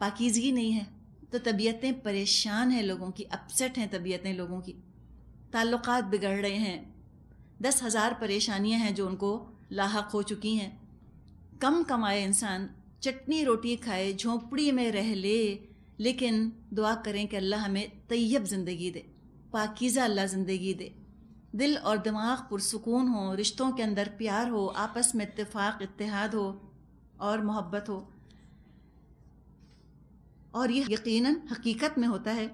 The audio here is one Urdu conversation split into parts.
پاکیزگی نہیں ہے تو طبیعتیں پریشان ہیں لوگوں کی، اپسیٹ ہیں طبیعتیں لوگوں کی، تعلقات بگڑ رہے ہیں، 10,000 پریشانیاں ہیں جو ان کو لاحق ہو چکی ہیں۔ کم کمائے انسان، چٹنی روٹی کھائے، جھونپڑی میں رہ لے، لیکن دعا کریں کہ اللہ ہمیں طیب زندگی دے، پاکیزہ اللہ زندگی دے، دل اور دماغ پرسکون ہو، رشتوں کے اندر پیار ہو، آپس میں اتفاق اتحاد ہو اور محبت ہو۔ اور یہ یقیناً حقیقت میں ہوتا ہے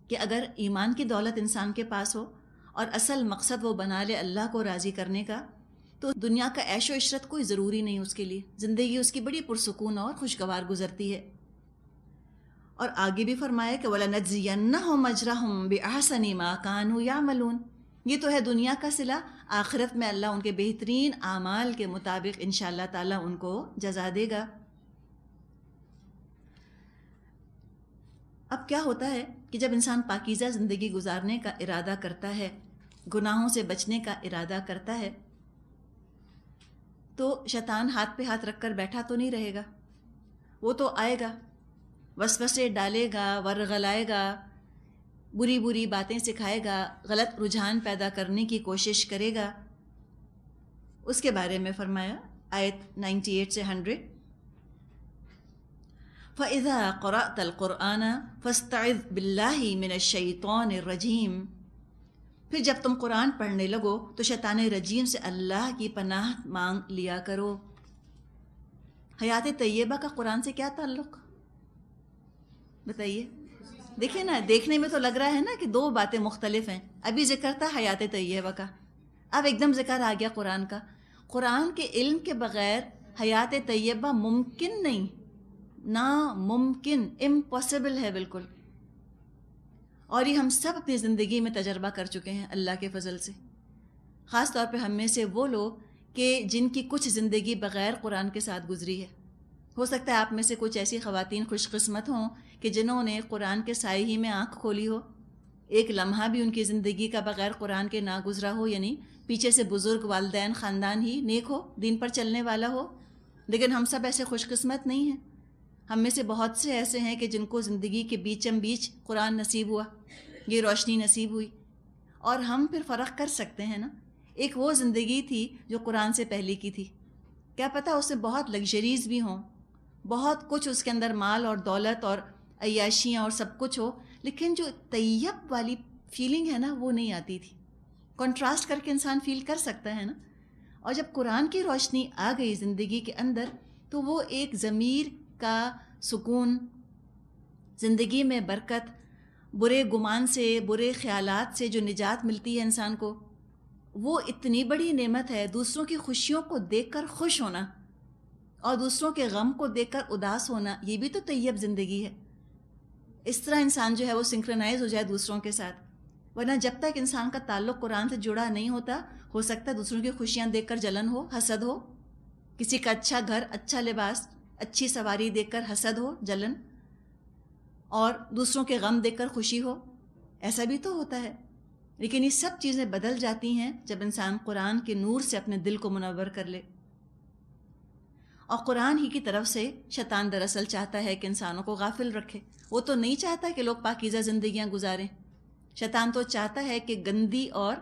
کہ اگر ایمان کی دولت انسان کے پاس ہو اور اصل مقصد وہ بنا لے اللہ کو راضی کرنے کا، تو دنیا کا عیش و عشرت کوئی ضروری نہیں اس کے لیے، زندگی اس کی بڑی پرسکون اور خوشگوار گزرتی ہے۔ اور آگے بھی فرمایا کہ وَلَنَجْزِيَنَّهُمْ أَجْرَهُمْ بِأَحْسَنِ مَا كَانُوا يَعْمَلُونَ، یہ تو ہے دنیا کا صلہ، آخرت میں اللہ ان کے بہترین اعمال کے مطابق انشاءاللہ تعالیٰ ان کو جزا دے گا۔ اب کیا ہوتا ہے کہ جب انسان پاکیزہ زندگی گزارنے کا ارادہ کرتا ہے، گناہوں سے بچنے کا ارادہ کرتا ہے، تو شیطان ہاتھ پہ ہاتھ رکھ کر بیٹھا تو نہیں رہے گا، وہ تو آئے گا، وسوسے ڈالے گا، ورغلائے گا، بری بری باتیں سکھائے گا، غلط رجحان پیدا کرنے کی کوشش کرے گا۔ اس کے بارے میں فرمایا آیت 98 سے 100، فَإِذَا قَرَأْتَ الْقُرْآنَ فَاسْتَعِذْ بِاللَّهِ مِنَ الشَّيْطَانِ الرَّجِيمِ، پھر جب تم قرآن پڑھنے لگو تو شیطان رجیم سے اللہ کی پناہ مانگ لیا کرو۔ حیات طیبہ کا قرآن سے کیا تعلق؟ بتائیے۔ دیکھیں نا، دیکھنے میں تو لگ رہا ہے نا کہ دو باتیں مختلف ہیں، ابھی ذکر تھا حیات طیبہ کا، اب ایک دم ذکر آ گیا قرآن کا۔ قرآن کے علم کے بغیر حیات طیبہ ممکن نہیں، ناممکن، امپاسبل ہے بالکل۔ اور یہ ہم سب اپنی زندگی میں تجربہ کر چکے ہیں اللہ کے فضل سے، خاص طور پہ ہم میں سے وہ لوگ کہ جن کی کچھ زندگی بغیر قرآن کے ساتھ گزری ہے۔ ہو سکتا ہے آپ میں سے کچھ ایسی خواتین خوش قسمت ہوں کہ جنہوں نے قرآن کے سائے ہی میں آنکھ کھولی ہو، ایک لمحہ بھی ان کی زندگی کا بغیر قرآن کے نہ گزرا ہو، یعنی پیچھے سے بزرگ والدین خاندان ہی نیک ہو، دین پر چلنے والا ہو۔ لیکن ہم سب ایسے خوش قسمت نہیں ہیں، ہم میں سے بہت سے ایسے ہیں کہ جن کو زندگی کے بیچم بیچ قرآن نصیب ہوا، یہ روشنی نصیب ہوئی۔ اور ہم پھر فرق کر سکتے ہیں نا، ایک وہ زندگی تھی جو قرآن سے پہلے کی تھی، کیا پتہ اس میں بہت لگژریز بھی ہوں، بہت کچھ اس کے اندر مال اور دولت اور عیاشیاں اور سب کچھ ہو، لیکن جو طیب والی فیلنگ ہے نا وہ نہیں آتی تھی۔ کنٹراسٹ کر کے انسان فیل کر سکتا ہے نا۔ اور جب قرآن کی روشنی آ گئی زندگی کے اندر تو وہ ایک ضمیر کا سکون، زندگی میں برکت، برے گمان سے، برے خیالات سے جو نجات ملتی ہے انسان کو، وہ اتنی بڑی نعمت ہے۔ دوسروں کی خوشیوں کو دیکھ کر خوش ہونا اور دوسروں کے غم کو دیکھ کر اداس ہونا، یہ بھی تو طیب زندگی ہے۔ اس طرح انسان جو ہے وہ سنکرونائز ہو جائے دوسروں کے ساتھ، ورنہ جب تک انسان کا تعلق قرآن سے جڑا نہیں ہوتا، ہو سکتا ہے دوسروں کی خوشیاں دیکھ کر جلن ہو، حسد ہو، کسی کا اچھا گھر، اچھا لباس، اچھی سواری دیکھ کر حسد ہو، جلن، اور دوسروں کے غم دیکھ کر خوشی ہو، ایسا بھی تو ہوتا ہے۔ لیکن یہ سب چیزیں بدل جاتی ہیں جب انسان قرآن کے نور سے اپنے دل کو منور کر لے۔ اور قرآن ہی کی طرف سے شیطان دراصل چاہتا ہے کہ انسانوں کو غافل رکھے، وہ تو نہیں چاہتا کہ لوگ پاکیزہ زندگیاں گزاریں۔ شیطان تو چاہتا ہے کہ گندی اور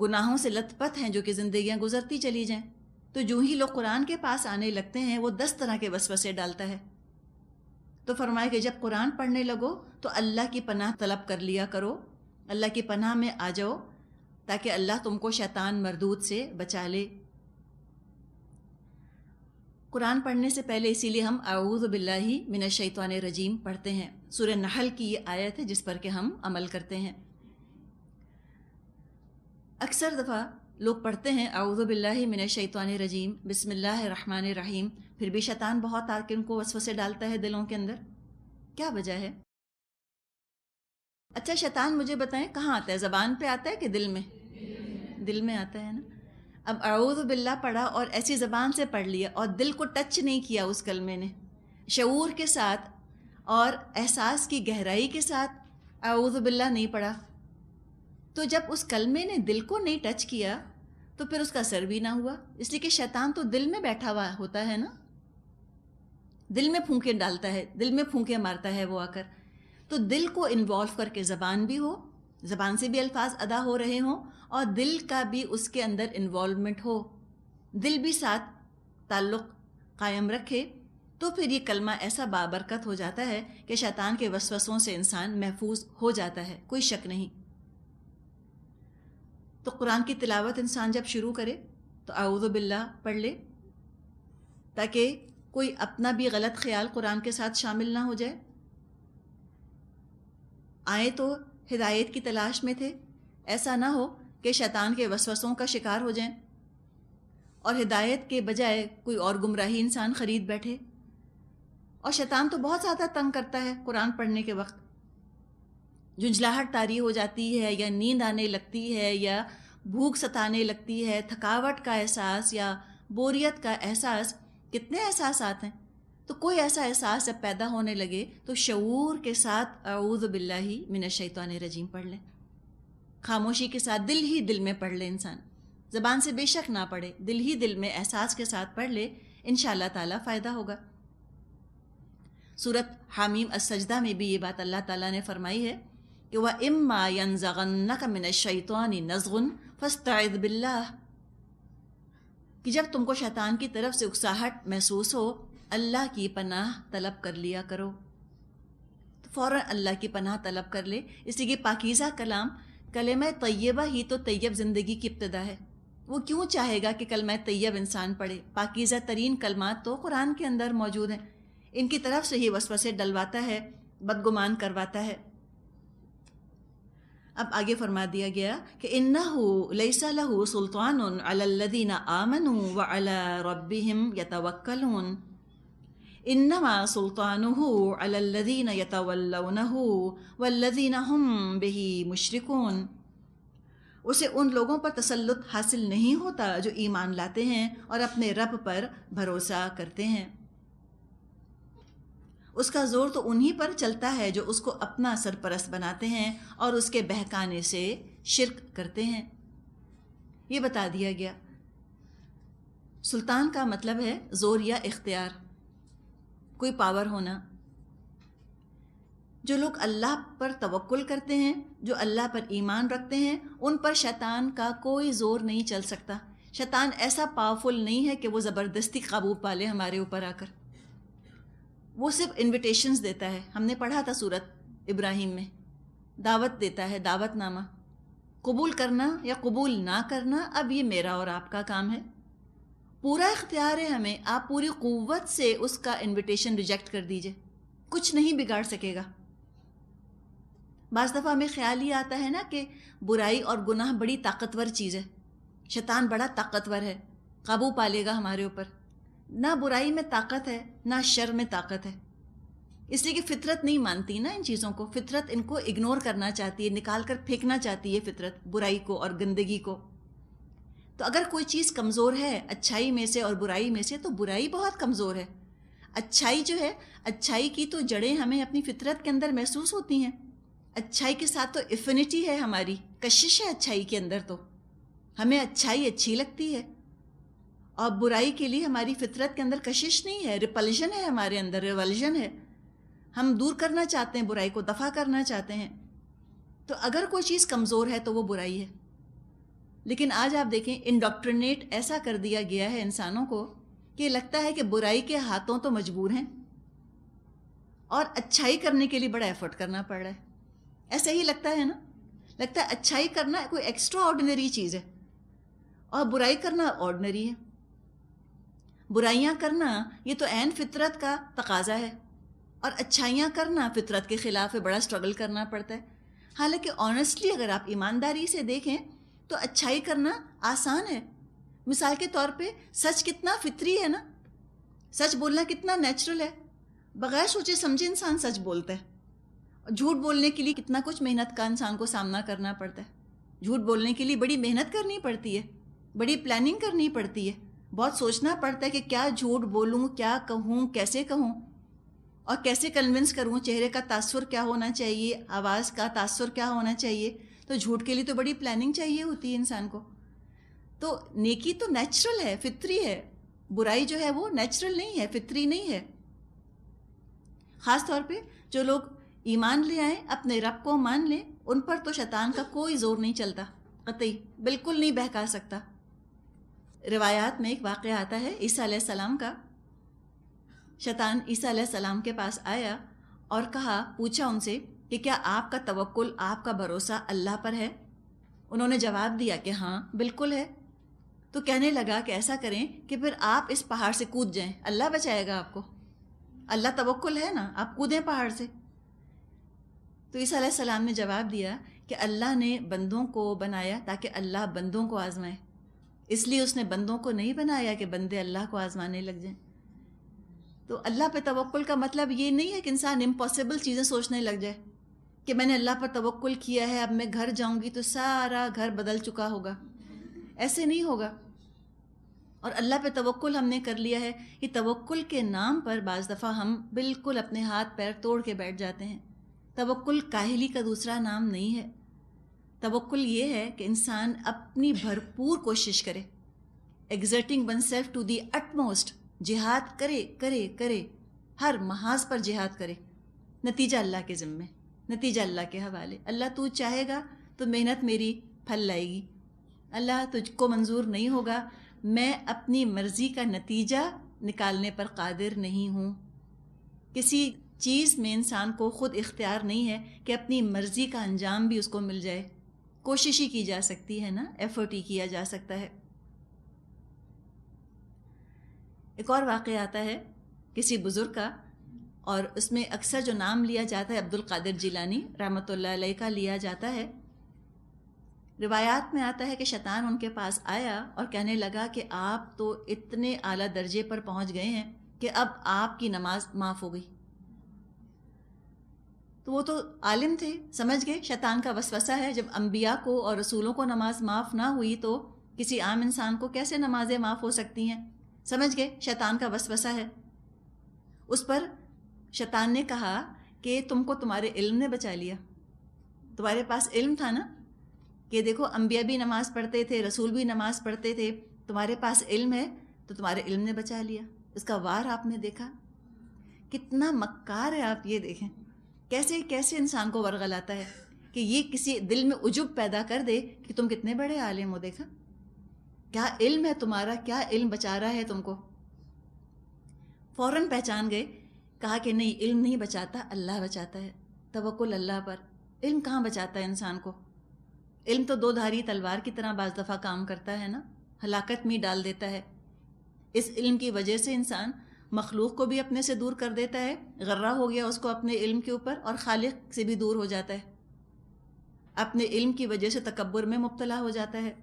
گناہوں سے لت پت ہیں جو کہ زندگیاں گزرتی چلی جائیں، تو جو ہی لوگ قرآن کے پاس آنے لگتے ہیں وہ 10 طرح کے وسوسے ڈالتا ہے۔ تو فرمایا کہ جب قرآن پڑھنے لگو تو اللہ کی پناہ طلب کر لیا کرو، اللہ کی پناہ میں آ جاؤ تاکہ اللہ تم کو شیطان مردود سے بچا لے۔ قرآن پڑھنے سے پہلے اسی لیے ہم اعوذ باللہ من الشیطان الرجیم پڑھتے ہیں۔ سورہ نحل کی یہ آیت ہے جس پر کہ ہم عمل کرتے ہیں۔ اکثر دفعہ لوگ پڑھتے ہیں اعوذ باللہ من الشیطان الرجیم، بسم اللہ الرحمن الرحیم، پھر بھی شیطان بہت آ کے ان کو وسوسے ڈالتا ہے دلوں کے اندر۔ کیا وجہ ہے؟ اچھا شیطان مجھے بتائیں کہاں آتا ہے، زبان پہ آتا ہے کہ دل میں؟ دل میں آتا ہے نا۔ اب اعوذ باللہ پڑھا اور ایسی زبان سے پڑھ لیا اور دل کو ٹچ نہیں کیا اس کلمے نے، شعور کے ساتھ اور احساس کی گہرائی کے ساتھ اعوذ باللہ نہیں پڑھا، تو جب اس کلمے نے دل کو نہیں ٹچ کیا تو پھر اس کا اثر بھی نہ ہوا، اس لیے کہ شیطان تو دل میں بیٹھا ہوا ہوتا ہے نا۔ دل میں پھونکے ڈالتا ہے، دل میں پھونکے مارتا ہے وہ آ کر. تو دل کو انوالو کر کے زبان بھی ہو، زبان سے بھی الفاظ ادا ہو رہے ہوں، اور دل کا بھی اس کے اندر انوالومنٹ ہو، دل بھی ساتھ تعلق قائم رکھے، تو پھر یہ کلمہ ایسا بابرکت ہو جاتا ہے کہ شیطان کے وسوسوں سے انسان محفوظ ہو جاتا ہے، کوئی شک نہیں. تو قرآن کی تلاوت انسان جب شروع کرے تو اعوذ باللہ پڑھ لے، تاکہ کوئی اپنا بھی غلط خیال قرآن کے ساتھ شامل نہ ہو جائے. آئے تو ہدایت کی تلاش میں تھے، ایسا نہ ہو کہ شیطان کے وسوسوں کا شکار ہو جائیں اور ہدایت کے بجائے کوئی اور گمراہی انسان خرید بیٹھے. اور شیطان تو بہت زیادہ تنگ کرتا ہے قرآن پڑھنے کے وقت. جھنجھلاہٹ طاری ہو جاتی ہے، یا نیند آنے لگتی ہے، یا بھوک ستانے لگتی ہے، تھکاوٹ کا احساس یا بوریت کا احساس، کتنے احساسات ہیں. تو کوئی ایسا احساس جب پیدا ہونے لگے تو شعور کے ساتھ اعوذ باللہ من الشیطان الرجیم پڑھ لیں. خاموشی کے ساتھ دل ہی دل میں پڑھ لے انسان، زبان سے بے شک نہ پڑھے، دل ہی دل میں احساس کے ساتھ پڑھ لے، انشاءاللہ تعالیٰ فائدہ ہوگا. سورۃ حامیم السجدہ میں بھی یہ بات اللہ تعالیٰ نے فرمائی ہے کہ وَإِمَّا يَنزَغَنَّكَ مِنَ الشَّيْطَانِ نَزْغٌ فَاسْتَعِذْ بِاللَّهِ، کہ جب تم کو شیطان کی طرف سے اکساہٹ محسوس ہو، اللہ کی پناہ طلب کر لیا کرو. تو فوراً اللہ کی پناہ طلب کر لے، اس لیے کہ پاکیزہ کلام، کلمہ طیبہ ہی تو طیب زندگی کی ابتدا ہے. وہ کیوں چاہے گا کہ کلمہ طیب انسان پڑھے؟ پاکیزہ ترین کلمات تو قرآن کے اندر موجود ہیں، ان کی طرف سے ہی وسوسے ڈلواتا ہے، بدگمان کرواتا ہے. اب آگے فرما دیا گیا کہ اِنَّهُ لَيْسَ لَهُ سُلْطَانٌ عَلَى الَّذِينَ آمَنُوا وَعَلَى رَبِّهِمْ يَتَوَكَّلُونَ إِنَّمَا سُلْطَانُهُ عَلَى الَّذِينَ يَتَوَلَّوْنَهُ وَالَّذِينَ هُمْ بِهِ مُشْرِكُونَ. اسے ان لوگوں پر تسلط حاصل نہیں ہوتا جو ایمان لاتے ہیں اور اپنے رب پر بھروسہ کرتے ہیں. اس کا زور تو انہی پر چلتا ہے جو اس کو اپنا سرپرست بناتے ہیں اور اس کے بہکانے سے شرک کرتے ہیں. یہ بتا دیا گیا. سلطان کا مطلب ہے زور یا اختیار، کوئی پاور ہونا. جو لوگ اللہ پر توکل کرتے ہیں، جو اللہ پر ایمان رکھتے ہیں، ان پر شیطان کا کوئی زور نہیں چل سکتا. شیطان ایسا پاورفل نہیں ہے کہ وہ زبردستی قابو پالے ہمارے اوپر آ کر. وہ صرف انویٹیشنز دیتا ہے. ہم نے پڑھا تھا سورۃ ابراہیم میں، دعوت دیتا ہے، دعوت نامہ. قبول کرنا یا قبول نہ کرنا اب یہ میرا اور آپ کا کام ہے. پورا اختیار ہے ہمیں. آپ پوری قوت سے اس کا انویٹیشن ریجیکٹ کر دیجئے، کچھ نہیں بگاڑ سکے گا. بعض دفعہ ہمیں خیال یہ آتا ہے نا کہ برائی اور گناہ بڑی طاقتور چیز ہے، شیطان بڑا طاقتور ہے، قابو پالے گا ہمارے اوپر. نہ برائی میں طاقت ہے، نہ شر میں طاقت ہے. اس لیے کہ فطرت نہیں مانتی نا ان چیزوں کو. فطرت ان کو اگنور کرنا چاہتی ہے، نکال کر پھینکنا چاہتی ہے فطرت برائی کو اور گندگی کو. تو اگر کوئی چیز کمزور ہے اچھائی میں سے اور برائی میں سے، تو برائی بہت کمزور ہے. اچھائی جو ہے، اچھائی کی تو جڑیں ہمیں اپنی فطرت کے اندر محسوس ہوتی ہیں. اچھائی کے ساتھ تو افینٹی ہے، ہماری کشش ہے اچھائی کے اندر. تو ہمیں اچھائی اچھی لگتی ہے، اور برائی کے لیے ہماری فطرت کے اندر کشش نہیں ہے، ریپلژن ہے ہمارے اندر، ریولژن ہے. ہم دور کرنا چاہتے ہیں برائی کو، دفع کرنا چاہتے ہیں. تو اگر کوئی چیز کمزور ہے تو وہ برائی ہے. لیکن آج آپ دیکھیں انڈاکٹرینیٹ ایسا کر دیا گیا ہے انسانوں کو کہ لگتا ہے کہ برائی کے ہاتھوں تو مجبور ہیں اور اچھائی کرنے کے لیے بڑا ایفرٹ کرنا پڑ رہا ہے. ایسا ہی لگتا ہے نا، لگتا ہے اچھائی کرنا کوئی ایکسٹرا آرڈنری چیز ہے اور برائی کرنا آرڈنری ہے. برائیاں کرنا یہ تو عین فطرت کا تقاضا ہے، اور اچھائیاں کرنا فطرت کے خلاف ہے، بڑا اسٹرگل کرنا پڑتا ہے. حالانکہ آنیسٹلی اگر آپ ایمانداری سے دیکھیں تو اچھائی کرنا آسان ہے. مثال کے طور پہ سچ کتنا فطری ہے نا، سچ بولنا کتنا نیچرل ہے. بغیر سوچے سمجھے انسان سچ بولتا ہے. جھوٹ بولنے کے لیے کتنا کچھ محنت کا انسان کو سامنا کرنا پڑتا ہے. جھوٹ بولنے کے لیے بڑی محنت کرنی پڑتی ہے، بڑی پلاننگ کرنی پڑتی ہے، بہت سوچنا پڑتا ہے کہ کیا جھوٹ بولوں، کیا کہوں، کیسے کہوں، اور کیسے کنونس کروں. چہرے کا تاثر کیا ہونا چاہیے، آواز کا تاثر کیا ہونا چاہیے. تو جھوٹ کے لیے تو بڑی پلاننگ چاہیے ہوتی ہے انسان کو. تو نیکی تو نیچرل ہے، فطری ہے. برائی جو ہے وہ نیچرل نہیں ہے، فطری نہیں ہے. خاص طور پہ جو لوگ ایمان لے آئیں، اپنے رب کو مان لیں، ان پر تو شیطان کا کوئی زور نہیں چلتا، قطعی بالکل نہیں بہکا سکتا۔ روایات میں ایک واقعہ آتا ہے عیسیٰ علیہ السلام کا۔ شیطان عیسیٰ علیہ السلام کے پاس آیا اور پوچھا ان سے کہ کیا آپ کا توکل، آپ کا بھروسہ اللہ پر ہے؟ انہوں نے جواب دیا کہ ہاں بالکل ہے۔ تو کہنے لگا کہ ایسا کریں کہ پھر آپ اس پہاڑ سے کود جائیں، اللہ بچائے گا آپ کو، اللہ توکل ہے نا، آپ کودیں پہاڑ سے۔ تو عیسیٰ علیہ السلام نے جواب دیا کہ اللہ نے بندوں کو بنایا تاکہ اللہ بندوں کو آزمائے، اس لیے اس نے بندوں کو نہیں بنایا کہ بندے اللہ کو آزمانے لگ جائیں۔ تو اللہ پہ توکل کا مطلب یہ نہیں ہے کہ انسان امپاسبل چیزیں سوچنے لگ جائے کہ میں نے اللہ پر توکل کیا ہے، اب میں گھر جاؤں گی تو سارا گھر بدل چکا ہوگا، ایسے نہیں ہوگا۔ اور اللہ پہ توکل ہم نے کر لیا ہے، یہ توکل کے نام پر بعض دفعہ ہم بالکل اپنے ہاتھ پیر توڑ کے بیٹھ جاتے ہیں۔ توکل کاہلی کا دوسرا نام نہیں ہے۔ توکل یہ ہے کہ انسان اپنی بھرپور کوشش کرے، exerting oneself to the utmost, جہاد کرے کرے کرے، ہر محاذ پر جہاد کرے، نتیجہ اللہ کے ذمے، نتیجہ اللہ کے حوالے۔ اللہ تو چاہے گا تو محنت میری پھل لائے گی، اللہ تجھ کو منظور نہیں ہوگا، میں اپنی مرضی کا نتیجہ نکالنے پر قادر نہیں ہوں۔ کسی چیز میں انسان کو خود اختیار نہیں ہے کہ اپنی مرضی کا انجام بھی اس کو مل جائے، کوشش ہی کی جا سکتی ہے نا، ایفرٹ ہی کیا جا سکتا ہے۔ ایک اور واقعہ آتا ہے کسی بزرگ کا، اور اس میں اکثر جو نام لیا جاتا ہے عبد القادر جیلانی رحمۃ اللہ علیہ کا لیا جاتا ہے۔ روایات میں آتا ہے کہ شیطان ان کے پاس آیا اور کہنے لگا کہ آپ تو اتنے اعلیٰ درجے پر پہنچ گئے ہیں کہ اب آپ کی نماز معاف ہو گئی۔ تو وہ تو عالم تھے، سمجھ گئے شیطان کا وسوسہ ہے، جب انبیاء کو اور رسولوں کو نماز معاف نہ ہوئی تو کسی عام انسان کو کیسے نمازیں معاف ہو سکتی ہیں؟ سمجھ گئے شیطان کا وسوسہ ہے۔ اس پر شیطان نے کہا کہ تم کو تمہارے علم نے بچا لیا، تمہارے پاس علم تھا نا کہ دیکھو انبیاء بھی نماز پڑھتے تھے، رسول بھی نماز پڑھتے تھے، تمہارے پاس علم ہے تو تمہارے علم نے بچا لیا۔ اس کا وار آپ نے دیکھا، کتنا مکار ہے، آپ یہ دیکھیں کیسے کیسے انسان کو ورغلاتا ہے کہ یہ کسی دل میں عجب پیدا کر دے کہ تم کتنے بڑے عالم ہو، دیکھا کیا علم ہے تمہارا، کیا علم بچا رہا ہے تم کو۔ فوراً پہچان گئے، کہا کہ نہیں، علم نہیں بچاتا، اللہ بچاتا ہے، توکل اللہ پر۔ علم کہاں بچاتا ہے انسان کو؟ علم تو دو دھاری تلوار کی طرح بعض دفعہ کام کرتا ہے نا، ہلاکت میں ڈال دیتا ہے۔ اس علم کی وجہ سے انسان مخلوق کو بھی اپنے سے دور کر دیتا ہے، غرہ ہو گیا اس کو اپنے علم کے اوپر، اور خالق سے بھی دور ہو جاتا ہے، اپنے علم کی وجہ سے تکبر میں مبتلا ہو جاتا ہے۔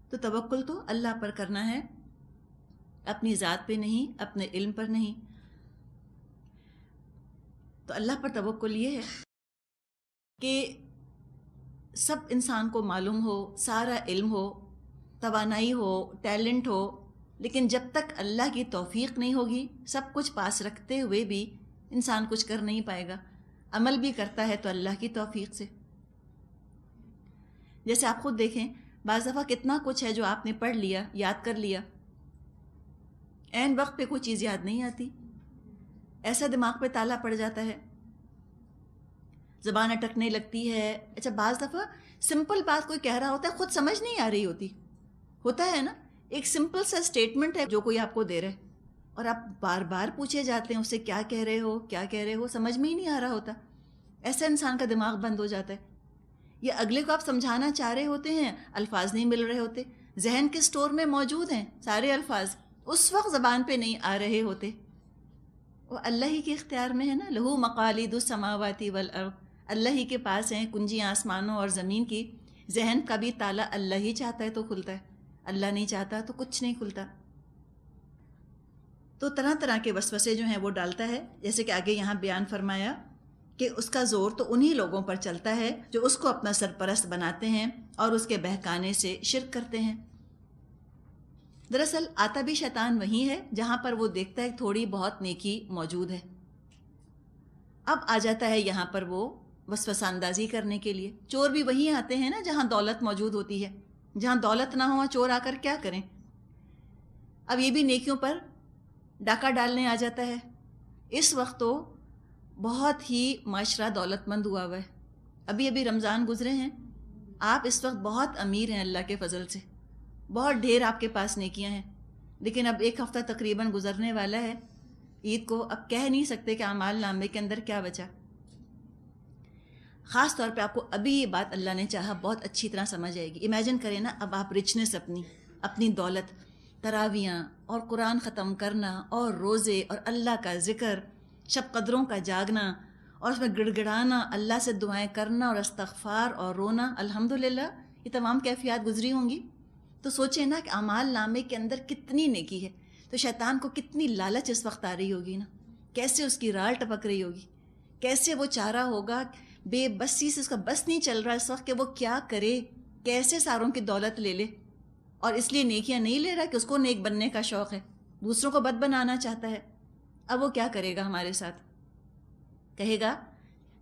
تو توکل تو اللہ پر کرنا ہے، اپنی ذات پہ نہیں، اپنے علم پر نہیں۔ تو اللہ پر توکل یہ ہے کہ سب انسان کو معلوم ہو، سارا علم ہو، توانائی ہو، ٹیلنٹ ہو، لیکن جب تک اللہ کی توفیق نہیں ہوگی، سب کچھ پاس رکھتے ہوئے بھی انسان کچھ کر نہیں پائے گا۔ عمل بھی کرتا ہے تو اللہ کی توفیق سے۔ جیسے آپ خود دیکھیں، بعض دفعہ کتنا کچھ ہے جو آپ نے پڑھ لیا، یاد کر لیا، عین وقت پہ کوئی چیز یاد نہیں آتی، ایسا دماغ پہ تالا پڑ جاتا ہے، زبان اٹکنے لگتی ہے۔ اچھا بعض دفعہ سمپل بات کوئی کہہ رہا ہوتا ہے، خود سمجھ نہیں آ رہی ہوتی، ہوتا ہے نا، ایک سمپل سا اسٹیٹمنٹ ہے جو کوئی آپ کو دے رہے اور آپ بار بار پوچھے جاتے ہیں اس سے کیا کہہ رہے ہو، کیا کہہ رہے ہو، سمجھ میں ہی نہیں آ رہا ہوتا۔ ایسا انسان کا دماغ بند ہو جاتا ہے، یا اگلے کو آپ سمجھانا چاہ رہے ہوتے ہیں، الفاظ نہیں مل رہے ہوتے، ذہن کے سٹور میں موجود ہیں سارے الفاظ، اس وقت زبان پہ نہیں آ رہے ہوتے۔ وہ اللہ ہی کے اختیار میں ہے نا، لہو مقالید السماوات والارض، اللہ ہی کے پاس ہیں کنجیاں آسمانوں اور زمین کی۔ ذہن کا بھی تالا اللہ ہی چاہتا ہے تو کھلتا ہے، اللہ نہیں چاہتا تو کچھ نہیں کھلتا۔ تو طرح طرح کے وسوسے جو ہیں وہ ڈالتا ہے، جیسے کہ آگے یہاں بیان فرمایا کہ اس کا زور تو انہی لوگوں پر چلتا ہے جو اس کو اپنا سرپرست بناتے ہیں اور اس کے بہکانے سے شرک کرتے ہیں۔ دراصل آتا بھی شیطان وہی ہے جہاں پر وہ دیکھتا ہے تھوڑی بہت نیکی موجود ہے، اب آ جاتا ہے یہاں پر وہ وسوسہ اندازی کرنے کے لیے۔ چور بھی وہی آتے ہیں نا جہاں دولت موجود ہوتی ہے، جہاں دولت نہ ہو چور آ کر کیا کریں؟ اب یہ بھی نیکیوں پر ڈاکہ ڈالنے آ جاتا ہے اس وقت تو بہت ہی معاشرہ دولت مند ہوا ہے. ابھی ابھی رمضان گزرے ہیں، آپ اس وقت بہت امیر ہیں اللہ کے فضل سے، بہت ڈھیر آپ کے پاس نیکیاں ہیں. لیکن اب ایک ہفتہ تقریباً گزرنے والا ہے عید کو، اب کہہ نہیں سکتے کہ اعمال نامے کے اندر کیا بچا. خاص طور پہ آپ کو ابھی یہ بات اللہ نے چاہا بہت اچھی طرح سمجھ آئے گی. امیجن کریں نا، اب آپ رچنس اپنی دولت، تراویاں اور قرآن ختم کرنا اور روزے اور اللہ کا ذکر، شب قدروں کا جاگنا اور اس میں گڑ گڑانا، اللہ سے دعائیں کرنا اور استغفار اور رونا، الحمدللہ یہ تمام کیفیات گزری ہوں گی. تو سوچیں نا کہ اعمال نامے کے اندر کتنی نیکی ہے. تو شیطان کو کتنی لالچ اس وقت آ رہی ہوگی نا، کیسے اس کی رال ٹپک رہی ہوگی، کیسے وہ چاہ رہا ہوگا، بے بسی سے اس کا بس نہیں چل رہا اس وقت کہ وہ کیا کرے، کیسے ساروں کی دولت لے لے. اور اس لیے نیکیاں نہیں لے رہا کہ اس کو نیک بننے کا شوق ہے، دوسروں کو بد بنانا چاہتا ہے. اب وہ کیا کرے گا ہمارے ساتھ؟ کہے گا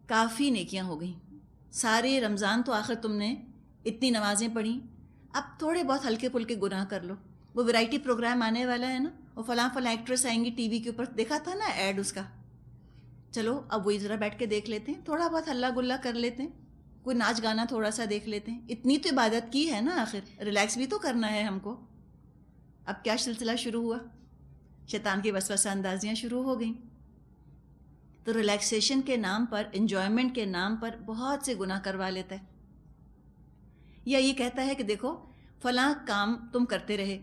کافی نیکیاں ہو گئیں، سارے رمضان تو آخر تم نے اتنی نمازیں پڑھیں، اب تھوڑے بہت ہلکے پھلکے گناہ کر لو. وہ ویرائٹی پروگرام آنے والا ہے نا، وہ فلاں فلاں ایکٹریس آئیں گی ٹی وی کے اوپر، دیکھا تھا نا ایڈ اس کا، چلو اب وہی ذرا بیٹھ کے دیکھ لیتے ہیں، تھوڑا بہت ہلا گلا کر لیتے ہیں، کوئی ناچ گانا تھوڑا سا دیکھ لیتے ہیں. اتنی تو عبادت کی ہے نا، آخر ریلیکس بھی تو کرنا ہے ہم کو. اب کیا سلسلہ شروع ہوا؟ شیطان کی وسوسہ اندازیاں شروع ہو گئیں. تو ریلیکسیشن کے نام پر، انجوائمنٹ کے نام پر بہت سے گناہ کروا لیتا ہے. یا یہ کہتا ہے کہ دیکھو فلاں کام تم کرتے رہے،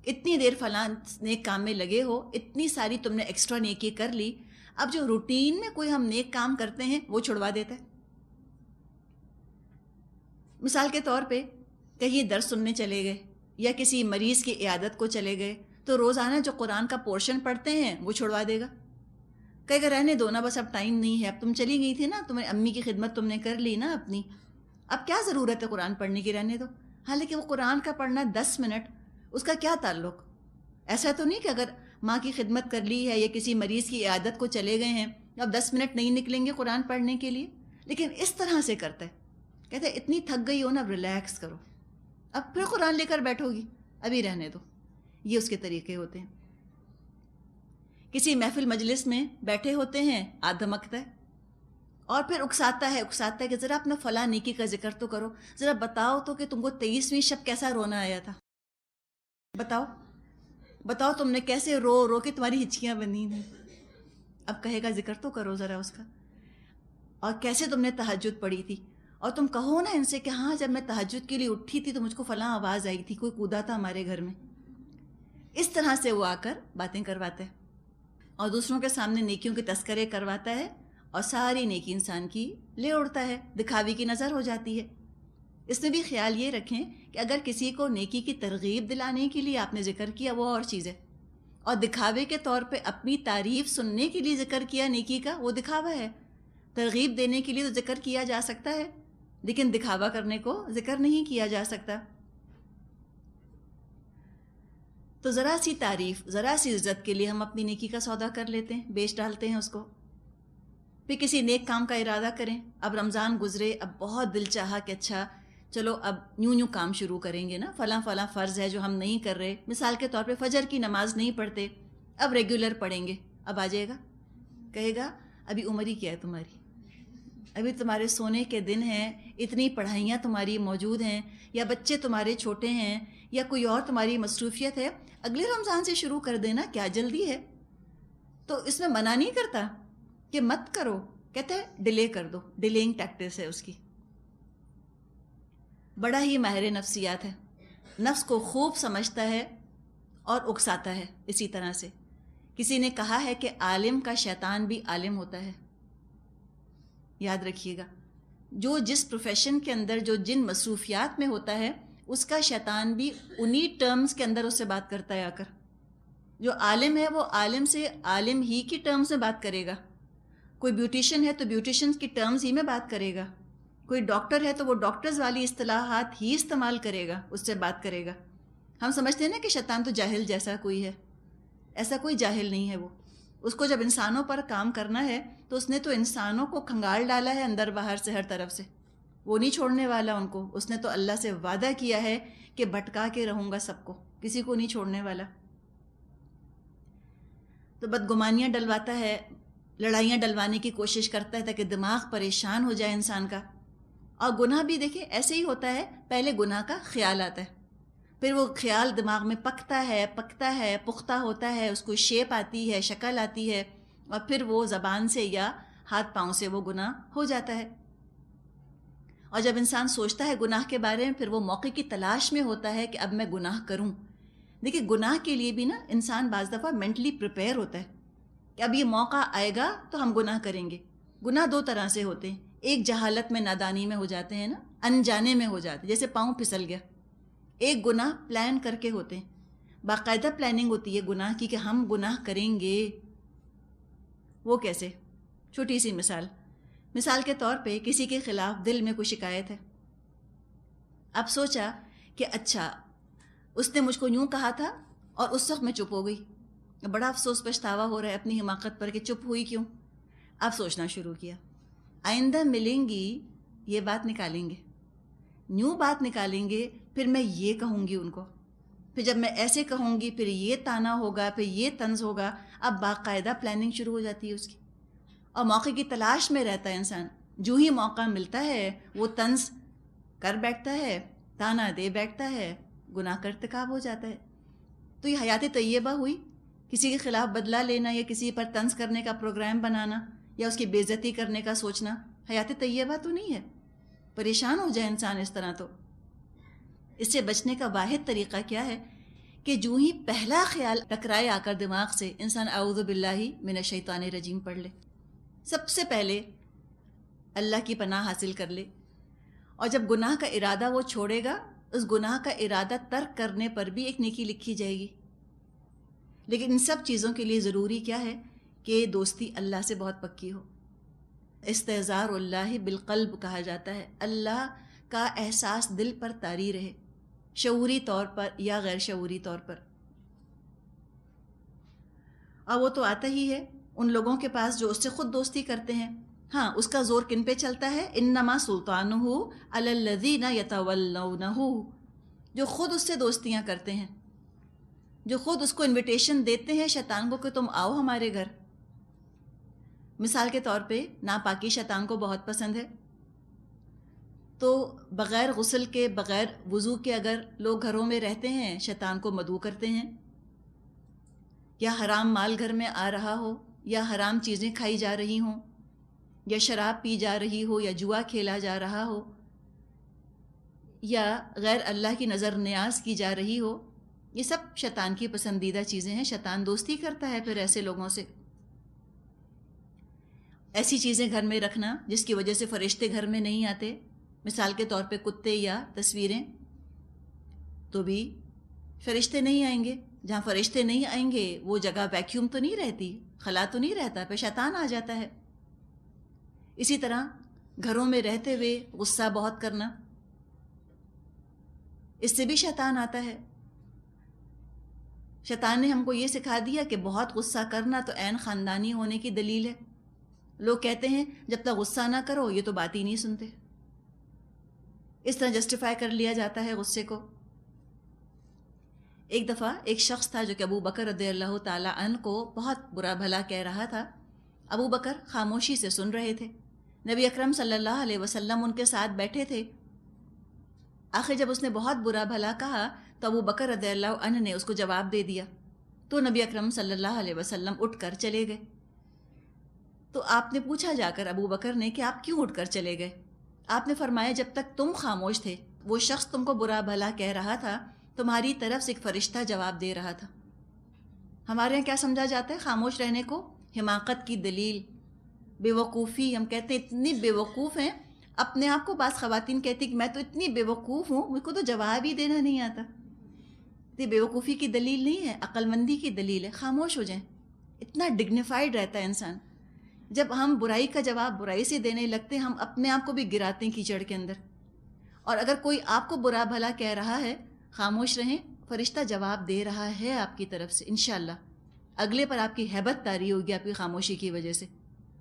اتنی دیر فلاں نیک کام میں لگے ہو، اتنی ساری تم نے ایکسٹرا نیکی کر لی، اب جو روٹین میں کوئی ہم نیک کام کرتے ہیں وہ چھڑوا دیتا ہے. مثال کے طور پہ کہیں درس سننے چلے گئے یا کسی مریض کی عیادت کو چلے گئے، تو روزانہ جو قرآن کا پورشن پڑھتے ہیں وہ چھڑوا دے گا. کہے گا رہنے دو نا، بس اب ٹائم نہیں ہے، اب تم چلی گئی تھی نا، تمہیں امی کی خدمت تم نے کر لی نا اپنی، اب کیا ضرورت ہے قرآن پڑھنے کی، رہنے دو. حالانکہ وہ قرآن کا پڑھنا 10 منٹ، اس کا کیا تعلق؟ ایسا تو نہیں کہ اگر ماں کی خدمت کر لی ہے یا کسی مریض کی عیادت کو چلے گئے ہیں، اب 10 منٹ نہیں نکلیں گے قرآن پڑھنے کے لیے. لیکن اس طرح سے کرتا ہے، کہتے ہیں اتنی تھک گئی ہو نا، اب ریلیکس کرو، اب پھر قرآن لے کر بیٹھو گی، ابھی رہنے دو. یہ اس کے طریقے ہوتے ہیں. کسی محفل مجلس میں بیٹھے ہوتے ہیں، آدھمکتا ہے اور پھر اکساتا ہے کہ ذرا اپنا فلاں نیکی کا ذکر تو کرو، ذرا بتاؤ تو کہ تم کو 23ویں شب کیسا رونا آیا تھا، بتاؤ تم نے کیسے رو رو کے تمہاری ہچکیاں بنی تھیں. اب کہے گا ذکر تو کرو ذرا اس کا، اور کیسے تم نے تہجد پڑھی تھی، اور تم کہو نا ان سے کہ ہاں جب میں تہجد کے لیے اٹھی تھی تو مجھ کو فلاں آواز آئی تھی، کوئی کودا تھا ہمارے گھر میں. اس طرح سے وہ آ کر باتیں کرواتا ہے اور دوسروں کے سامنے نیکیوں کے تذکرے کرواتا ہے، اور ساری نیکی انسان کی لے اڑتا ہے، دکھاوی کی نظر ہو جاتی ہے. اس میں بھی خیال یہ رکھیں کہ اگر کسی کو نیکی کی ترغیب دلانے کے لیے آپ نے ذکر کیا وہ اور چیز ہے، اور دکھاوے کے طور پہ اپنی تعریف سننے کے لیے ذکر کیا نیکی کا، وہ دکھاوا ہے. ترغیب دینے کے لیے تو ذکر کیا جا سکتا ہے، لیکن دکھاوا کرنے کو ذکر نہیں کیا جا سکتا. تو ذرا سی تعریف، ذرا سی عزت کے لیے ہم اپنی نیکی کا سودا کر لیتے ہیں، بیچ ڈالتے ہیں اس کو. پھر کسی نیک کام کا ارادہ کریں، اب رمضان گزرے، اب بہت دل چاہا کہ اچھا چلو اب یوں کام شروع کریں گے نا، فلاں فلاں فرض ہے جو ہم نہیں کر رہے، مثال کے طور پہ فجر کی نماز نہیں پڑھتے، اب ریگولر پڑھیں گے. اب آ جائے گا، کہے گا ابھی عمر ہی کیا ہے تمہاری، ابھی تمہارے سونے کے دن ہیں، اتنی پڑھائیاں تمہاری موجود ہیں، یا بچے تمہارے چھوٹے ہیں، یا کوئی اور تمہاری مصروفیت ہے، اگلے رمضان سے شروع کر دینا، کیا جلدی ہے. تو اس میں منع نہیں کرتا کہ مت کرو، کہتا ہے ڈیلے کر دو، ڈیلینگ ٹیکٹس ہے اس کی. بڑا ہی ماہر نفسیات ہے، نفس کو خوب سمجھتا ہے اور اکساتا ہے. اسی طرح سے کسی نے کہا ہے کہ عالم کا شیطان بھی عالم ہوتا ہے. یاد رکھیے گا، جو جس پروفیشن کے اندر جو جن مصروفیات میں ہوتا ہے، اس کا شیطان بھی انہی ٹرمز کے اندر اس سے بات کرتا ہے آ کر. جو عالم ہے وہ عالم سے عالم ہی کی ٹرمز میں بات کرے گا. کوئی بیوٹیشین ہے تو بیوٹیشین کی ٹرمز ہی میں بات کرے گا. کوئی ڈاکٹر ہے تو وہ ڈاکٹرز والی اصطلاحات ہی استعمال کرے گا، اس سے بات کرے گا. ہم سمجھتے ہیں نا کہ شیطان تو جاہل جیسا کوئی ہے، ایسا کوئی جاہل نہیں ہے. وہ اس کو جب انسانوں پر کام کرنا ہے تو اس نے تو انسانوں کو کھنگال ڈالا ہے اندر باہر سے، ہر طرف سے. وہ نہیں چھوڑنے والا ان کو. اس نے تو اللہ سے وعدہ کیا ہے کہ بھٹکا کے رہوں گا سب کو، کسی کو نہیں چھوڑنے والا. تو بدگمانیاں ڈلواتا ہے، لڑائیاں ڈلوانے کی کوشش کرتا ہے تاکہ دماغ پریشان ہو جائے انسان کا. اور گناہ بھی دیکھیں ایسے ہی ہوتا ہے، پہلے گناہ کا خیال آتا ہے، پھر وہ خیال دماغ میں پکتا ہے پختہ ہوتا ہے، اس کو شیپ آتی ہے، شکل آتی ہے، اور پھر وہ زبان سے یا ہاتھ پاؤں سے وہ گناہ ہو جاتا ہے. اور جب انسان سوچتا ہے گناہ کے بارے میں، پھر وہ موقع کی تلاش میں ہوتا ہے کہ اب میں گناہ کروں. دیکھیں گناہ کے لیے بھی نا انسان بعض دفعہ مینٹلی پریپیئر ہوتا ہے کہ اب یہ موقع آئے گا تو ہم گناہ کریں گے. گناہ دو طرح سے ہوتے ہیں، ایک جہالت میں نادانی میں ہو جاتے ہیں نا، انجانے میں ہو جاتے ہیں، جیسے پاؤں پھسل گیا. ایک گناہ پلان کر کے ہوتے ہیں، باقاعدہ پلاننگ ہوتی ہے گناہ کی کہ ہم گناہ کریں گے. وہ کیسے؟ چھوٹی سی مثال کے طور پہ کسی کے خلاف دل میں کوئی شکایت ہے. اب سوچا کہ اچھا اس نے مجھ کو یوں کہا تھا اور اس وقت میں چپ ہو گئی، بڑا افسوس پچھتاوا ہو رہا ہے اپنی حماقت پر کہ چپ ہوئی کیوں. اب سوچنا شروع کیا، آئندہ ملیں گی یہ بات نکالیں گے، یوں بات نکالیں گے، پھر میں یہ کہوں گی ان کو، پھر جب میں ایسے کہوں گی پھر یہ تانا ہوگا، پھر یہ طنز ہوگا. اب باقاعدہ پلاننگ شروع ہو جاتی ہے اس کی، اور موقع کی تلاش میں رہتا ہے انسان. جو ہی موقع ملتا ہے وہ طنز کر بیٹھتا ہے، تانا دے بیٹھتا ہے، گناہ کا ارتکاب ہو جاتا ہے. تو یہ حیات طیبہ ہوئی، کسی کے خلاف بدلہ لینا یا کسی پر طنز کرنے کا پروگرام بنانا یا اس کی بے عزتی کرنے کا سوچنا حیات طیبہ تو نہیں ہے. پریشان ہو جائے انسان اس طرح. تو اس سے بچنے کا واحد طریقہ کیا ہے کہ جو ہی پہلا خیال ٹکرائے آ کر دماغ سے، انسان اعوذ باللہ من الشیطان الرجیم پڑھ لے. سب سے پہلے اللہ کی پناہ حاصل کر لے. اور جب گناہ کا ارادہ وہ چھوڑے گا، اس گناہ کا ارادہ ترک کرنے پر بھی ایک نیکی لکھی جائے گی. لیکن ان سب چیزوں کے لیے ضروری کیا ہے کہ دوستی اللہ سے بہت پکی ہو. استحضار اللہ بالقلب کہا جاتا ہے، اللہ کا احساس دل پر طاری رہے، شعوری طور پر یا غیر شعوری طور پر. اور وہ تو آتا ہی ہے ان لوگوں کے پاس جو اس سے خود دوستی کرتے ہیں. ہاں، اس کا زور کن پہ چلتا ہے؟ انما سلطانہ علی الذین یتولونہ، جو خود اس سے دوستیاں کرتے ہیں، جو خود اس کو انویٹیشن دیتے ہیں شیطان کو کہ تم آؤ ہمارے گھر. مثال کے طور پہ ناپاکی شیطان کو بہت پسند ہے، تو بغیر غسل کے، بغیر وضو کے اگر لوگ گھروں میں رہتے ہیں، شیطان کو مدعو کرتے ہیں. یا حرام مال گھر میں آ رہا ہو، یا حرام چیزیں کھائی جا رہی ہوں، یا شراب پی جا رہی ہو، یا جوا کھیلا جا رہا ہو، یا غیر اللہ کی نظر نیاز کی جا رہی ہو، یہ سب شیطان کی پسندیدہ چیزیں ہیں. شیطان دوستی کرتا ہے پھر ایسے لوگوں سے. ایسی چیزیں گھر میں رکھنا جس کی وجہ سے فرشتے گھر میں نہیں آتے، مثال کے طور پہ کتے یا تصویریں، تو بھی فرشتے نہیں آئیں گے. جہاں فرشتے نہیں آئیں گے وہ جگہ ویکیوم تو نہیں رہتی، خلا تو نہیں رہتا، پہ شیطان آ جاتا ہے. اسی طرح گھروں میں رہتے ہوئے غصہ بہت کرنا، اس سے بھی شیطان آتا ہے. شیطان نے ہم کو یہ سکھا دیا کہ بہت غصہ کرنا تو عین خاندانی ہونے کی دلیل ہے. لوگ کہتے ہیں جب تک غصہ نہ کرو یہ تو بات ہی نہیں سنتے. اس طرح جسٹیفائی کر لیا جاتا ہے غصے کو. ایک دفعہ ایک شخص تھا جو کہ ابو بکر رضی اللہ تعالیٰ عنہ کو بہت برا بھلا کہہ رہا تھا. ابو بکر خاموشی سے سن رہے تھے. نبی اکرم صلی اللہ علیہ وسلم ان کے ساتھ بیٹھے تھے. آخر جب اس نے بہت برا بھلا کہا تو ابو بکر رضی اللہ عنہ نے اس کو جواب دے دیا. تو نبی اکرم صلی اللہ علیہ وسلم اٹھ کر چلے گئے. تو آپ نے پوچھا جا کر ابو بکر نے کہ آپ کیوں اٹھ کر چلے گئے؟ آپ نے فرمایا جب تک تم خاموش تھے، وہ شخص تم کو برا بھلا کہہ رہا تھا، تمہاری طرف سے ایک فرشتہ جواب دے رہا تھا. ہمارے یہاں کیا سمجھا جاتا ہے خاموش رہنے کو؟ حماقت کی دلیل، بے وقوفی. ہم کہتے ہیں اتنی بے وقوف ہیں. اپنے آپ کو بعض خواتین کہتی کہ میں تو اتنی بے وقوف ہوں، مجھ کو تو جواب ہی دینا نہیں آتا. یہ بے وقوفی کی دلیل نہیں ہے، عقل مندی کی دلیل ہے. خاموش ہو جائیں. اتنا ڈگنیفائڈ رہتا ہے انسان. جب ہم برائی کا جواب برائی سے دینے لگتے ہیں، ہم اپنے آپ کو بھی گراتے ہیں کیچڑ کے اندر. اور اگر کوئی آپ کو برا بھلا کہہ رہا ہے، خاموش رہیں، فرشتہ جواب دے رہا ہے آپ کی طرف سے. انشاءاللہ اگلے پر آپ کی ہیبت طاری ہوگی آپ کی خاموشی کی وجہ سے.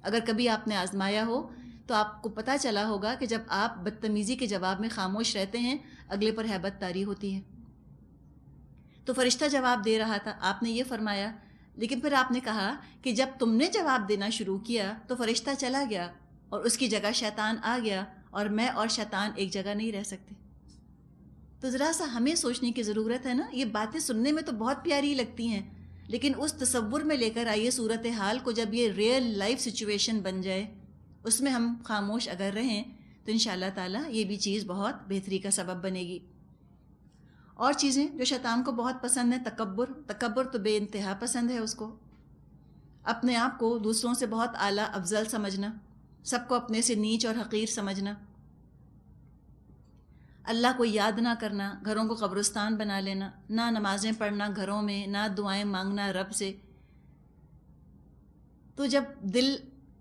اگر کبھی آپ نے آزمایا ہو تو آپ کو پتہ چلا ہوگا کہ جب آپ بدتمیزی کے جواب میں خاموش رہتے ہیں، اگلے پر ہیبت طاری ہوتی ہے. تو فرشتہ جواب دے رہا تھا. آپ نے یہ فرمایا لیکن پھر آپ نے کہا کہ جب تم نے جواب دینا شروع کیا تو فرشتہ چلا گیا اور اس کی جگہ شیطان آ گیا، اور میں اور شیطان ایک جگہ نہیں رہ سکتے۔ تو ذرا سا ہمیں سوچنے کی ضرورت ہے نا، یہ باتیں سننے میں تو بہت پیاری لگتی ہیں، لیکن اس تصور میں لے کر آئیے صورتحال کو، جب یہ ریئل لائف سچویشن بن جائے، اس میں ہم خاموش اگر رہیں تو انشاءاللہ تعالیٰ یہ بھی چیز بہت بہتری کا سبب بنے گی۔ اور چیزیں جو شیطان کو بہت پسند ہیں، تکبر تو بے انتہا پسند ہے اس کو، اپنے آپ کو دوسروں سے بہت اعلیٰ افضل سمجھنا، سب کو اپنے سے نیچ اور حقیر سمجھنا، اللہ کو یاد نہ کرنا، گھروں کو قبرستان بنا لینا، نہ نمازیں پڑھنا گھروں میں، نہ دعائیں مانگنا رب سے۔ تو جب دل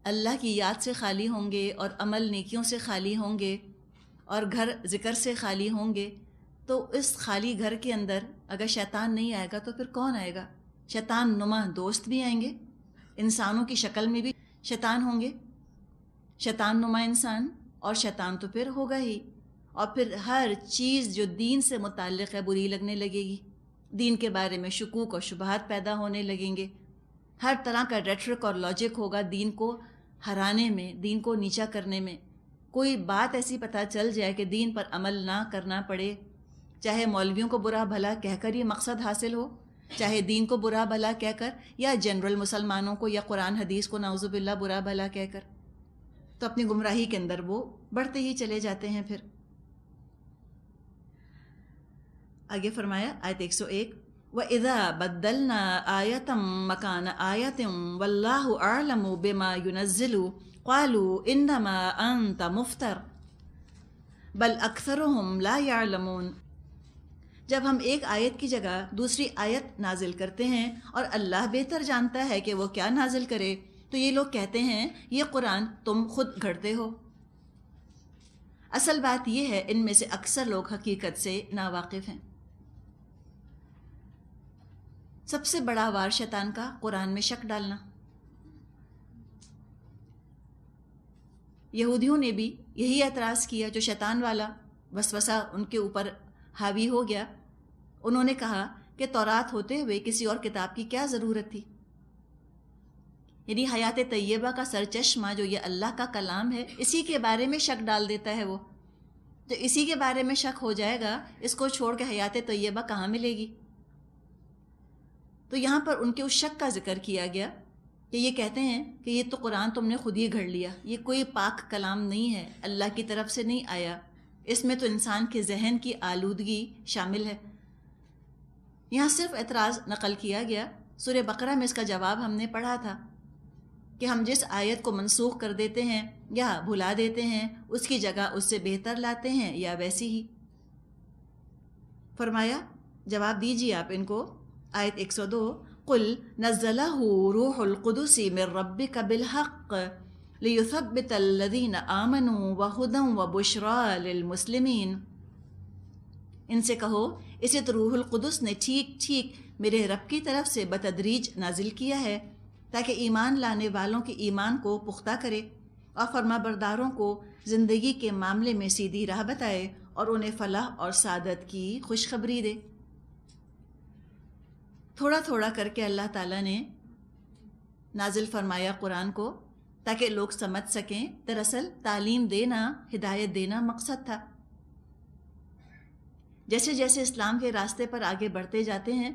اللہ کی یاد سے خالی ہوں گے اور عمل نیکیوں سے خالی ہوں گے اور گھر ذکر سے خالی ہوں گے، تو اس خالی گھر کے اندر اگر شیطان نہیں آئے گا تو پھر کون آئے گا؟ شیطان نما دوست بھی آئیں گے، انسانوں کی شکل میں بھی شیطان ہوں گے، شیطان نما انسان، اور شیطان تو پھر ہوگا ہی، اور پھر ہر چیز جو دین سے متعلق ہے بری لگنے لگے گی، دین کے بارے میں شکوک اور شبہات پیدا ہونے لگیں گے، ہر طرح کا ریٹرک اور لاجک ہوگا دین کو ہرانے میں، دین کو نیچا کرنے میں۔ کوئی بات ایسی پتہ چل جائے کہ دین پر عمل نہ کرنا پڑے، چاہے مولویوں کو برا بھلا کہہ کر یہ مقصد حاصل ہو، چاہے دین کو برا بھلا کہہ کر، یا جنرل مسلمانوں کو یا قرآن حدیث کو نعوذ باللہ برا بھلا کہہ کر، تو اپنی گمراہی کے اندر وہ بڑھتے ہی چلے جاتے ہیں۔ پھر آگے فرمایا آیت 101، وَإِذَا بَدَّلْنَا آيَةً مَكَانَ آيَةٍ وَاللَّهُ أَعْلَمُ بِمَا يُنَزِّلُ قَالُوا إِنَّمَا أَنْتَ مُفْتَرٍ بَلْ أَكْثَرُهُمْ لَا يَعْلَمُونَ۔ جب ہم ایک آیت کی جگہ دوسری آیت نازل کرتے ہیں اور اللہ بہتر جانتا ہے کہ وہ کیا نازل کرے، تو یہ لوگ کہتے ہیں یہ قرآن تم خود گھڑتے ہو۔ اصل بات یہ ہے ان میں سے اکثر لوگ حقیقت سے ناواقف ہیں۔ سب سے بڑا وار شیطان کا قرآن میں شک ڈالنا۔ یہودیوں نے بھی یہی اعتراض کیا، جو شیطان والا وسوسہ ان کے اوپر حاوی ہو گیا۔ انہوں نے کہا کہ تورات ہوتے ہوئے کسی اور کتاب کی کیا ضرورت تھی؟ یعنی حیات طیبہ کا سرچشمہ جو یہ اللہ کا کلام ہے، اسی کے بارے میں شک ڈال دیتا ہے وہ، تو اسی کے بارے میں شک ہو جائے گا، اس کو چھوڑ کے حیات طیبہ کہاں ملے گی؟ تو یہاں پر ان کے اس شک کا ذکر کیا گیا کہ یہ کہتے ہیں کہ یہ تو قرآن تم نے خود ہی گھڑ لیا، یہ کوئی پاک کلام نہیں ہے، اللہ کی طرف سے نہیں آیا، اس میں تو انسان کے ذہن کی آلودگی شامل ہے۔ یہاں صرف اعتراض نقل کیا گیا، سورہ بقرہ میں اس کا جواب ہم نے پڑھا تھا کہ ہم جس آیت کو منسوخ کر دیتے ہیں یا بھلا دیتے ہیں، اس کی جگہ اس سے بہتر لاتے ہیں یا ویسی ہی۔ فرمایا جواب دیجیے آپ ان کو، آیت 102، قل نزلہ روح القدس من ربک بالحق لیثبت الذین آمنوا وہدی وبشریٰ للمسلمین۔ ان سے کہو اسے تو روح القدس نے ٹھیک میرے رب کی طرف سے بتدریج نازل کیا ہے، تاکہ ایمان لانے والوں کے ایمان کو پختہ کرے اور فرما برداروں کو زندگی کے معاملے میں سیدھی راہ بتائے اور انہیں فلاح اور سعادت کی خوشخبری دے۔ تھوڑا تھوڑا کر کے اللہ تعالیٰ نے نازل فرمایا قرآن کو تاکہ لوگ سمجھ سکیں۔ دراصل تعلیم دینا، ہدایت دینا مقصد تھا۔ جیسے جیسے اسلام کے راستے پر آگے بڑھتے جاتے ہیں،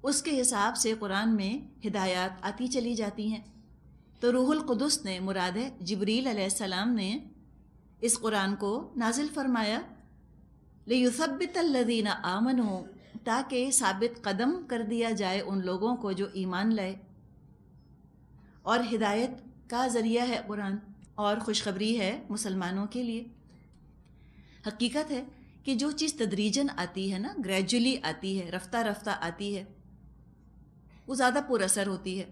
اس کے حساب سے قرآن میں ہدایات آتی چلی جاتی ہیں۔ تو روح القدس نے، مراد ہے جبریل علیہ السلام نے، اس قرآن کو نازل فرمایا لِيُثَبِّتَ الَّذِينَ آمَنُوا، تاکہ ثابت قدم کر دیا جائے ان لوگوں کو جو ایمان لائے، اور ہدایت کا ذریعہ ہے قرآن، اور خوشخبری ہے مسلمانوں کے لیے۔ حقیقت ہے کہ جو چیز تدریجاً آتی ہے نا، گریجولی آتی ہے، رفتہ رفتہ آتی ہے، وہ زیادہ پر اثر ہوتی ہے۔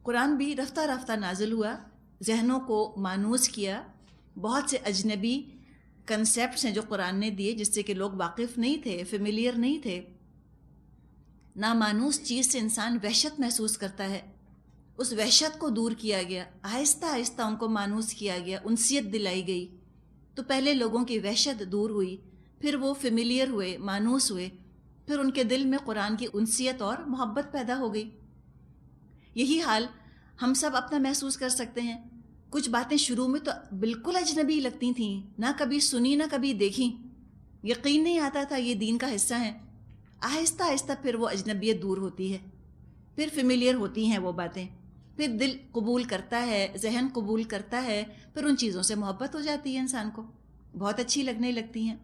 قرآن بھی رفتہ رفتہ نازل ہوا، ذہنوں کو مانوس کیا، بہت سے اجنبی کنسیپٹس ہیں جو قرآن نے دیے جس سے کہ لوگ واقف نہیں تھے، فیملیئر نہیں تھے۔ نامانوس چیز سے انسان وحشت محسوس کرتا ہے، اس وحشت کو دور کیا گیا، آہستہ آہستہ ان کو مانوس کیا گیا، انسیت دلائی گئی۔ تو پہلے لوگوں کی وحشت دور ہوئی، پھر وہ فیملیئر ہوئے، مانوس ہوئے، پھر ان کے دل میں قرآن کی انسیت اور محبت پیدا ہو گئی۔ یہی حال ہم سب اپنا محسوس کر سکتے ہیں۔ کچھ باتیں شروع میں تو بالکل اجنبی لگتی تھیں، نہ کبھی سنی نہ کبھی دیکھی، یقین نہیں آتا تھا یہ دین کا حصہ ہیں۔ آہستہ آہستہ پھر وہ اجنبیت دور ہوتی ہے، پھر فیملیئر ہوتی ہیں وہ باتیں، پھر دل قبول کرتا ہے، ذہن قبول کرتا ہے، پھر ان چیزوں سے محبت ہو جاتی ہے، انسان کو بہت اچھی لگنے لگتی ہیں۔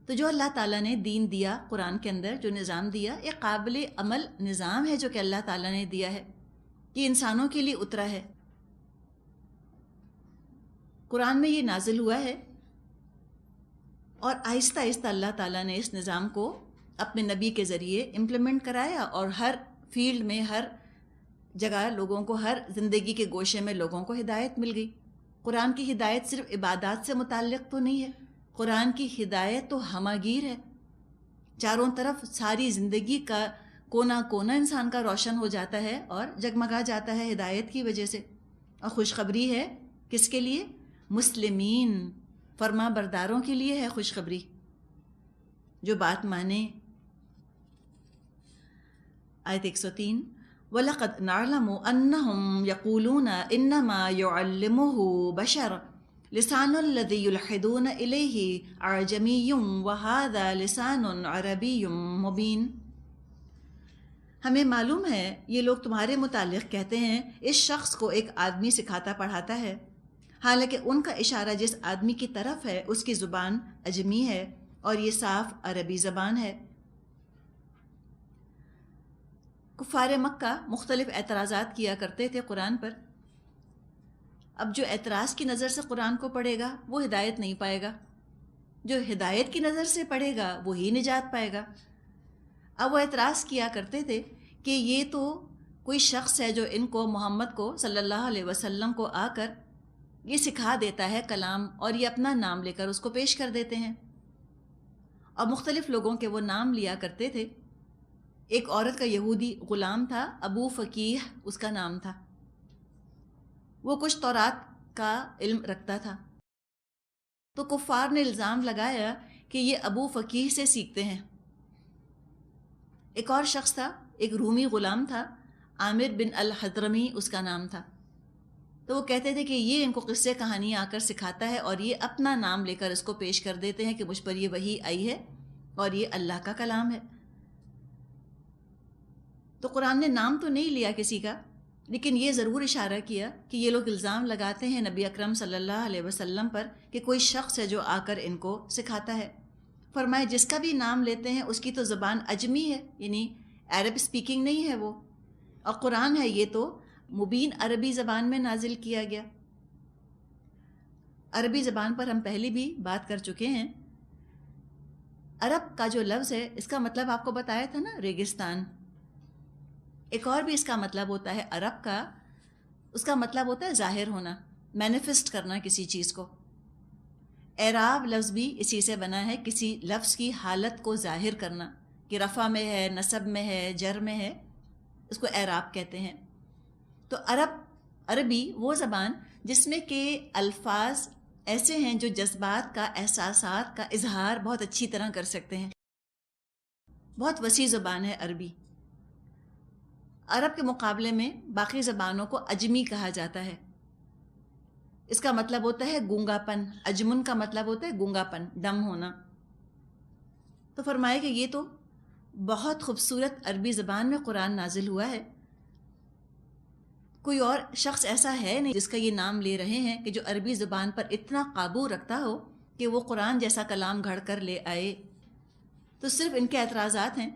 تو جو اللہ تعالیٰ نے دین دیا، قرآن کے اندر جو نظام دیا، ایک قابل عمل نظام ہے جو کہ اللہ تعالیٰ نے دیا ہے، یہ انسانوں کے لیے اترا ہے۔ قرآن میں یہ نازل ہوا ہے، اور آہستہ آہستہ اللہ تعالیٰ نے اس نظام کو اپنے نبی کے ذریعے امپلیمنٹ کرایا، اور ہر فیلڈ میں، ہر جگہ لوگوں کو، ہر زندگی کے گوشے میں لوگوں کو ہدایت مل گئی۔ قرآن کی ہدایت صرف عبادات سے متعلق تو نہیں ہے، قرآن کی ہدایت تو ہماگیر ہے، چاروں طرف ساری زندگی کا کونا کونا انسان کا روشن ہو جاتا ہے اور جگمگا جاتا ہے ہدایت کی وجہ سے۔ اور خوشخبری ہے کس کے لیے؟ مسلمین، فرما برداروں کے لیے ہے خوشخبری، جو بات مانیں۔ آیت 103، وَلَقَدْ نَعْلَمُ أَنَّهُمْ يَقُولُونَ إِنَّمَا يُعَلِّمُهُ بَشَرٌ لِسَانُ الَّذِي يُلْحِدُونَ إِلَيْهِ أَعْجَمِيٌّ وَهَذَا لِسَانٌ عَرَبِيٌّ مُبِينٌ۔ ہمیں معلوم ہے یہ لوگ تمہارے متعلق کہتے ہیں اس شخص کو ایک آدمی سکھاتا پڑھاتا ہے، حالانکہ ان کا اشارہ جس آدمی کی طرف ہے اس کی زبان عجمی ہے اور یہ صاف عربی زبان ہے۔ کفار مکہ مختلف اعتراضات کیا کرتے تھے قرآن پر۔ اب جو اعتراض کی نظر سے قرآن کو پڑھے گا وہ ہدایت نہیں پائے گا، جو ہدایت کی نظر سے پڑھے گا وہی نجات پائے گا۔ اب وہ اعتراض کیا کرتے تھے کہ یہ تو کوئی شخص ہے جو ان کو، محمد کو صلی اللہ علیہ وسلم کو آ کر یہ سکھا دیتا ہے کلام، اور یہ اپنا نام لے کر اس کو پیش کر دیتے ہیں۔ اور مختلف لوگوں کے وہ نام لیا کرتے تھے۔ ایک عورت کا یہودی غلام تھا، ابو فقیہ اس کا نام تھا، وہ کچھ تورات کا علم رکھتا تھا، تو کفار نے الزام لگایا کہ یہ ابو فقیہ سے سیکھتے ہیں۔ ایک اور شخص تھا، ایک رومی غلام تھا، عامر بن الحضرمی اس کا نام تھا، تو وہ کہتے تھے کہ یہ ان کو قصے کہانی آ کر سکھاتا ہے، اور یہ اپنا نام لے کر اس کو پیش کر دیتے ہیں کہ مجھ پر یہ وحی آئی ہے اور یہ اللہ کا کلام ہے۔ تو قرآن نے نام تو نہیں لیا کسی کا، لیکن یہ ضرور اشارہ کیا کہ یہ لوگ الزام لگاتے ہیں نبی اکرم صلی اللہ علیہ وسلم پر کہ کوئی شخص ہے جو آ کر ان کو سکھاتا ہے۔ فرمائے جس کا بھی نام لیتے ہیں اس کی تو زبان عجمی ہے، یعنی عرب اسپیکنگ نہیں ہے وہ، اور قرآن ہے یہ تو مبین عربی زبان میں نازل کیا گیا۔ عربی زبان پر ہم پہلے بھی بات کر چکے ہیں۔ عرب کا جو لفظ ہے اس کا مطلب آپ کو بتایا تھا نا، ریگستان۔ ایک اور بھی اس کا مطلب ہوتا ہے عرب کا، اس کا مطلب ہوتا ہے ظاہر ہونا، مینیفسٹ کرنا کسی چیز کو۔ اعراب لفظ بھی اسی سے بنا ہے، کسی لفظ کی حالت کو ظاہر کرنا، کہ رفع میں ہے، نصب میں ہے، جر میں ہے، اس کو اعراب کہتے ہیں۔ تو عربی وہ زبان جس میں کہ الفاظ ایسے ہیں جو جذبات کا، احساسات کا اظہار بہت اچھی طرح کر سکتے ہیں۔ بہت وسیع زبان ہے عربی۔ عرب کے مقابلے میں باقی زبانوں کو عجمی کہا جاتا ہے۔ اس کا مطلب ہوتا ہے گونگا پن، عجمن کا مطلب ہوتا ہے گونگا پن، ڈم ہونا۔ تو فرمائے کہ یہ تو بہت خوبصورت عربی زبان میں قرآن نازل ہوا ہے، کوئی اور شخص ایسا ہے نہیں جس کا یہ نام لے رہے ہیں کہ جو عربی زبان پر اتنا قابو رکھتا ہو کہ وہ قرآن جیسا کلام گھڑ کر لے آئے۔ تو صرف ان کے اعتراضات ہیں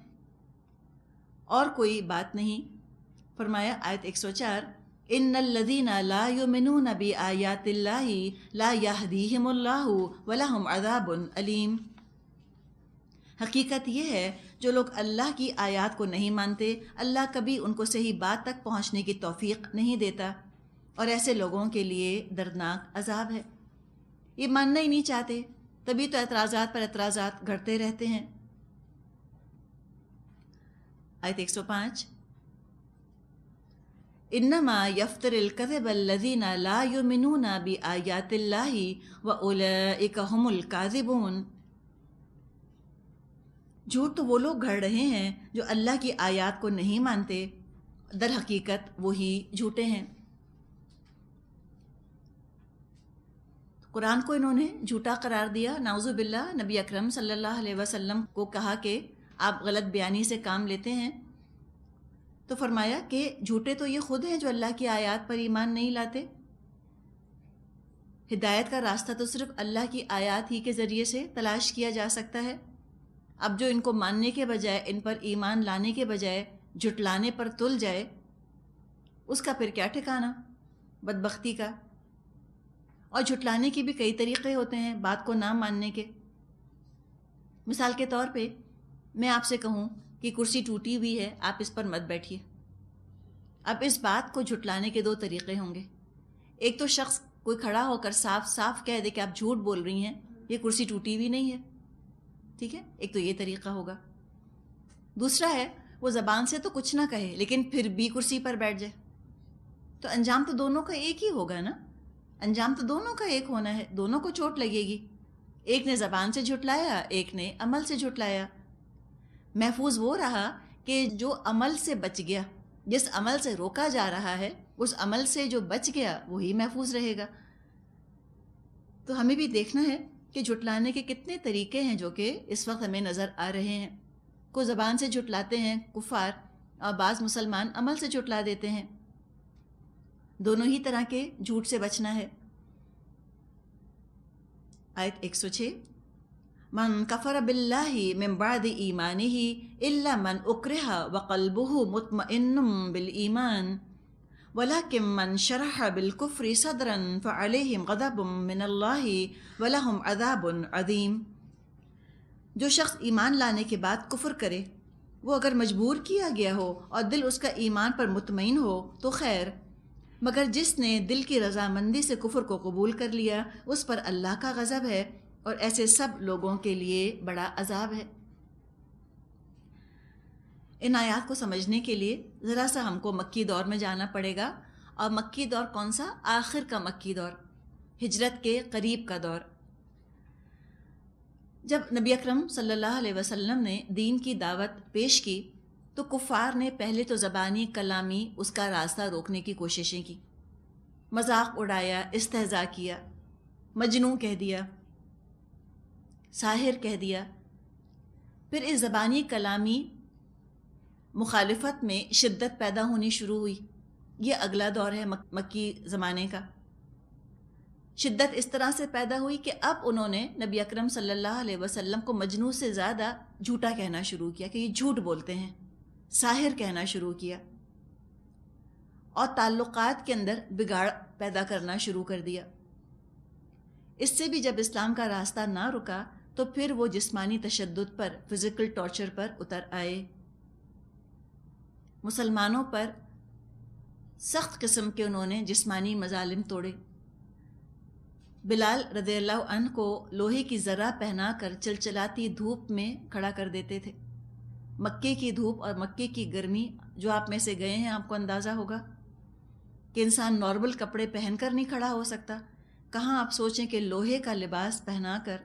اور کوئی بات نہیں۔ فرمایا آیت 104، ان الذین لا یؤمنون بآیات اللہ لا یہدیہم اللہ ولہم عذاب علیم۔ حقیقت یہ ہے جو لوگ اللہ کی آیات کو نہیں مانتے، اللہ کبھی ان کو صحیح بات تک پہنچنے کی توفیق نہیں دیتا، اور ایسے لوگوں کے لیے دردناک عذاب ہے۔ یہ ماننا ہی نہیں چاہتے، تبھی تو اعتراضات پر اعتراضات گھڑتے رہتے ہیں۔ آیت 105، انما یفتر الکذب الذین لا یؤمنون بآیات اللہ واولئک هم الکاذبون۔ جھوٹ تو وہ لوگ گھڑ رہے ہیں جو اللہ کی آیات کو نہیں مانتے، در حقیقت وہی جھوٹے ہیں۔ قرآن کو انہوں نے جھوٹا قرار دیا، نعوذ باللہ۔ نبی اکرم صلی اللہ علیہ وسلم کو کہا کہ آپ غلط بیانی سے کام لیتے ہیں، تو فرمایا کہ جھوٹے تو یہ خود ہیں جو اللہ کی آیات پر ایمان نہیں لاتے۔ ہدایت کا راستہ تو صرف اللہ کی آیات ہی کے ذریعے سے تلاش کیا جا سکتا ہے۔ اب جو ان کو ماننے کے بجائے، ان پر ایمان لانے کے بجائے جھٹلانے پر تل جائے، اس کا پھر کیا ٹھکانہ بدبختی کا۔ اور جھٹلانے کے بھی کئی طریقے ہوتے ہیں بات کو نہ ماننے کے۔ مثال کے طور پہ میں آپ سے کہوں کہ کرسی ٹوٹی ہوئی ہے، آپ اس پر مت بیٹھیے۔ اب اس بات کو جھٹلانے کے دو طریقے ہوں گے۔ ایک تو شخص کوئی کھڑا ہو کر صاف صاف کہہ دے کہ آپ جھوٹ بول رہی ہیں، یہ کرسی ٹوٹی ہوئی نہیں ہے، ٹھیک ہے، ایک تو یہ طریقہ ہوگا۔ دوسرا ہے وہ زبان سے تو کچھ نہ کہے لیکن پھر بھی کرسی پر بیٹھ جائے، تو انجام تو دونوں کا ایک ہی ہوگا نا، انجام تو دونوں کا ایک ہونا ہے، دونوں کو چوٹ لگے گی۔ ایک نے زبان سے جھٹلایا، ایک نے عمل سے جھٹلایا۔ محفوظ وہ رہا کہ جو عمل سے بچ گیا، جس عمل سے روکا جا رہا ہے اس عمل سے جو بچ گیا وہی محفوظ رہے گا۔ تو ہمیں بھی دیکھنا ہے کہ جھٹلانے کے کتنے طریقے ہیں جو کہ اس وقت ہمیں نظر آ رہے ہیں۔ کوئی زبان سے جھٹلاتے ہیں کفار، اور بعض مسلمان عمل سے جھٹلا دیتے ہیں۔ دونوں ہی طرح کے جھوٹ سے بچنا ہے۔ آیت 106، من کفر باللہ من بعد ایمانہ الا من اکرہ وقلبہ مطمئن بالایمان ولکن من شرح بالکفر صدرا فعلیہم غضب من اللہ ولہم عذاب عظیم۔ جو شخص ایمان لانے کے بعد کفر کرے، وہ اگر مجبور کیا گیا ہو اور دل اس کا ایمان پر مطمئن ہو تو خیر، مگر جس نے دل کی رضامندی سے کفر کو قبول کر لیا اس پر اللہ کا غضب ہے، اور ایسے سب لوگوں کے لیے بڑا عذاب ہے۔ ان آیات کو سمجھنے کے لیے ذرا سا ہم کو مکی دور میں جانا پڑے گا۔ اور مکی دور کون سا؟ آخر کا مکی دور، ہجرت کے قریب کا دور۔ جب نبی اکرم صلی اللہ علیہ وسلم نے دین کی دعوت پیش کی تو کفار نے پہلے تو زبانی کلامی اس کا راستہ روکنے کی کوششیں کی، مذاق اڑایا، استہزاء کیا، مجنون کہہ دیا، ساحر کہہ دیا۔ پھر اس زبانی کلامی مخالفت میں شدت پیدا ہونی شروع ہوئی۔ یہ اگلا دور ہے مکی زمانے کا۔ شدت اس طرح سے پیدا ہوئی کہ اب انہوں نے نبی اکرم صلی اللہ علیہ وسلم کو مجنون سے زیادہ جھوٹا کہنا شروع کیا کہ یہ جھوٹ بولتے ہیں، ساحر کہنا شروع کیا، اور تعلقات کے اندر بگاڑ پیدا کرنا شروع کر دیا۔ اس سے بھی جب اسلام کا راستہ نہ رکا تو پھر وہ جسمانی تشدد پر، فزیکل ٹارچر پر اتر آئے۔ مسلمانوں پر سخت قسم کے انہوں نے جسمانی مظالم توڑے۔ بلال رضی اللہ عنہ کو لوہے کی ذرہ پہنا کر چلچلاتی دھوپ میں کھڑا کر دیتے تھے۔ مکے کی دھوپ اور مکے کی گرمی، جو آپ میں سے گئے ہیں آپ کو اندازہ ہوگا کہ انسان نارمل کپڑے پہن کر نہیں کھڑا ہو سکتا، کہاں آپ سوچیں کہ لوہے کا لباس پہنا کر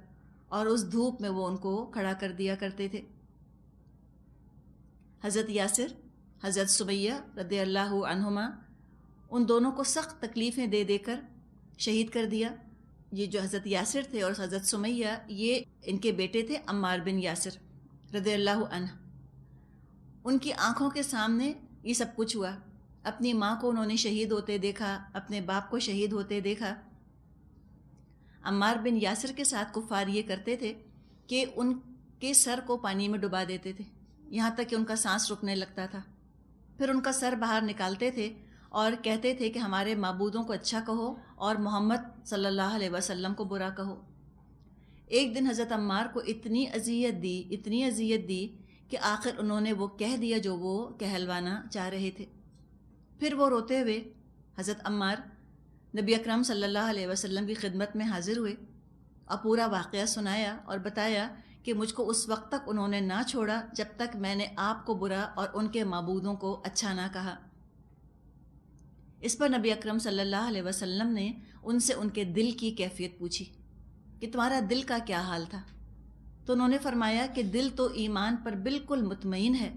اور اس دھوپ میں وہ ان کو کھڑا کر دیا کرتے تھے۔ حضرت یاسر، حضرت سمیہ رضی اللہ عنہما، ان دونوں کو سخت تکلیفیں دے دے کر شہید کر دیا۔ یہ جو حضرت یاسر تھے اور حضرت سمیہ، یہ ان کے بیٹے تھے عمار بن یاسر رضی اللہ عنہ۔ ان کی آنکھوں کے سامنے یہ سب کچھ ہوا۔ اپنی ماں کو انہوں نے شہید ہوتے دیکھا، اپنے باپ کو شہید ہوتے دیکھا۔ عمار بن یاسر کے ساتھ کفار یہ کرتے تھے کہ ان کے سر کو پانی میں ڈبا دیتے تھے، یہاں تک کہ ان کا سانس رکنے لگتا تھا۔ پھر ان کا سر باہر نکالتے تھے اور کہتے تھے کہ ہمارے معبودوں کو اچھا کہو اور محمد صلی اللہ علیہ وسلم کو برا کہو۔ ایک دن حضرت عمار کو اتنی اذیت دی کہ آخر انہوں نے وہ کہہ دیا جو وہ کہلوانا چاہ رہے تھے۔ پھر وہ روتے ہوئے حضرت عمار نبی اکرم صلی اللہ علیہ وسلم کی خدمت میں حاضر ہوئے اور پورا واقعہ سنایا اور بتایا کہ مجھ کو اس وقت تک انہوں نے نہ چھوڑا جب تک میں نے آپ کو برا اور ان کے معبودوں کو اچھا نہ کہا۔ اس پر نبی اکرم صلی اللہ علیہ وسلم نے ان سے ان کے دل کی کیفیت پوچھی کہ تمہارا دل کا کیا حال تھا۔ تو انہوں نے فرمایا کہ دل تو ایمان پر بالکل مطمئن ہے.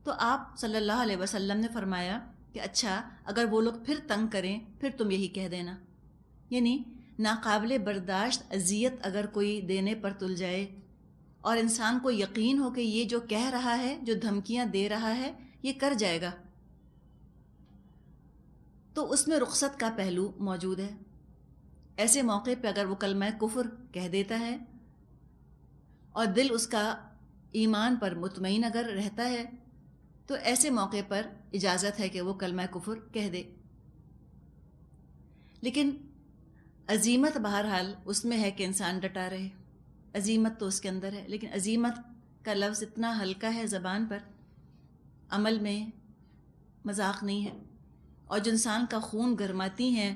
تو آپ صلی اللہ علیہ وسلم نے فرمایا کہ اچھا اگر وہ لوگ پھر تنگ کریں پھر تم یہی کہہ دینا. یعنی ناقابل برداشت اذیت اگر کوئی دینے پر تل جائے اور انسان کو یقین ہو کہ یہ جو کہہ رہا ہے، جو دھمکیاں دے رہا ہے، یہ کر جائے گا، تو اس میں رخصت کا پہلو موجود ہے. ایسے موقع پہ اگر وہ کلمہ کفر کہہ دیتا ہے اور دل اس کا ایمان پر مطمئن اگر رہتا ہے تو ایسے موقع پر اجازت ہے کہ وہ کلمہ کفر کہہ دے. لیکن عزیمت بہرحال اس میں ہے کہ انسان ڈٹا رہے. عزیمت تو اس کے اندر ہے، لیکن عزیمت کا لفظ اتنا ہلکا ہے زبان پر، عمل میں مذاق نہیں ہے. اور جو انسان کا خون گرماتی ہیں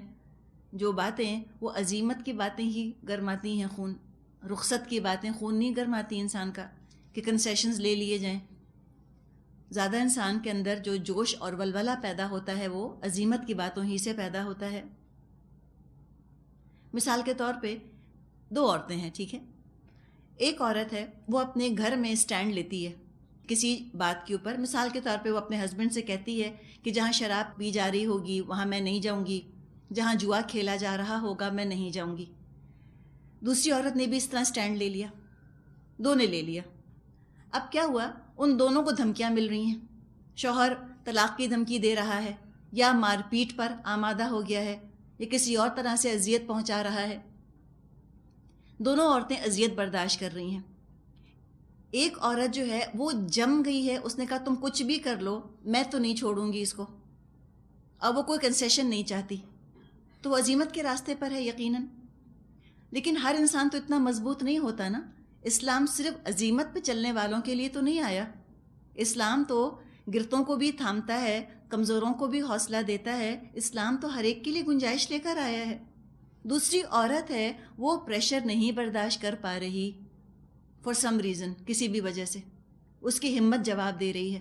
جو باتیں، وہ عزیمت کی باتیں ہی گرماتی ہیں خون. رخصت کی باتیں خون نہیں گرماتی انسان کا کہ کنسیشنز لے لیے جائیں. زیادہ انسان کے اندر جو جوش اور ولولہ پیدا ہوتا ہے وہ عزیمت کی باتوں ہی سے پیدا ہوتا ہے. مثال کے طور پہ 2 عورتیں ہیں، ٹھیک ہے. ایک عورت ہے وہ اپنے گھر میں اسٹینڈ لیتی ہے کسی بات کے اوپر. مثال کے طور پہ وہ اپنے ہسبینڈ سے کہتی ہے کہ جہاں شراب پی جا رہی ہوگی وہاں میں نہیں جاؤں گی، جہاں جوا کھیلا جا رہا ہوگا میں نہیں جاؤں گی. دوسری عورت نے بھی اس طرح اسٹینڈ لے لیا، 2 نے لے لیا. اب کیا ہوا، ان دونوں کو دھمکیاں مل رہی ہیں. شوہر طلاق کی دھمکی دے رہا ہے یا مار پیٹ پر آمادہ ہو گیا ہے یا کسی اور طرح سے اذیت پہنچا رہا ہے. دونوں عورتیں اذیت برداشت کر رہی ہیں. ایک عورت جو ہے وہ جم گئی ہے، اس نے کہا تم کچھ بھی کر لو میں تو نہیں چھوڑوں گی اس کو، اور وہ کوئی کنسیشن نہیں چاہتی، تو وہ عزیمت کے راستے پر ہے یقیناً. لیکن ہر انسان تو اتنا مضبوط نہیں ہوتا نا. اسلام صرف عزیمت پہ چلنے والوں کے لیے تو نہیں آیا. اسلام تو گرتوں کو بھی تھامتا ہے، کمزوروں کو بھی حوصلہ دیتا ہے. اسلام تو ہر ایک کے لیے گنجائش لے کر آیا ہے. دوسری عورت ہے وہ پریشر نہیں برداشت کر پا رہی فار سم ریزن، کسی بھی وجہ سے اس کی ہمت جواب دے رہی ہے،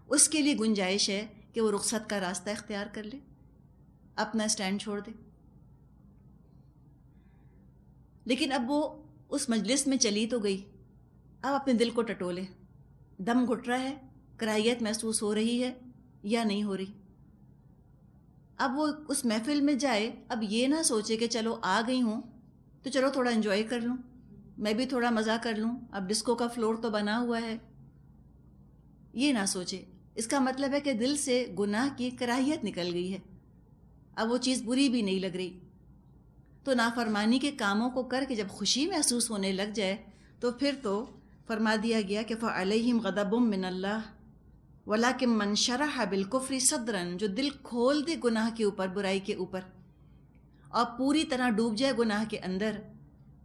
اس کے لیے گنجائش ہے کہ وہ رخصت کا راستہ اختیار کر لے، اپنا اسٹینڈ چھوڑ دے. لیکن اب وہ اس مجلس میں چلی تو گئی، اب اپنے دل کو ٹٹولے. دم گھٹ رہا ہے، کراہیت محسوس ہو رہی ہے یا نہیں ہو رہی. اب وہ اس محفل میں جائے، اب یہ نہ سوچے کہ چلو آ گئی ہوں تو چلو تھوڑا انجوائے کر لوں، میں بھی تھوڑا مزہ کر لوں، اب ڈسکو کا فلور تو بنا ہوا ہے. یہ نہ سوچے. اس کا مطلب ہے کہ دل سے گناہ کی کراہیت نکل گئی ہے، اب وہ چیز بری بھی نہیں لگ رہی. تو نافرمانی کے کاموں کو کر کے جب خوشی محسوس ہونے لگ جائے تو پھر تو فرما دیا گیا کہ فَعَلَيْهِمْ غَضَبٌ مِّنَ اللَّهِ وَلَكِن مَّن شَرَحَ بِالْكُفْرِ صَدْرًا، جو دل کھول دے گناہ کے اوپر، برائی کے اوپر، اور پوری طرح ڈوب جائے گناہ کے اندر،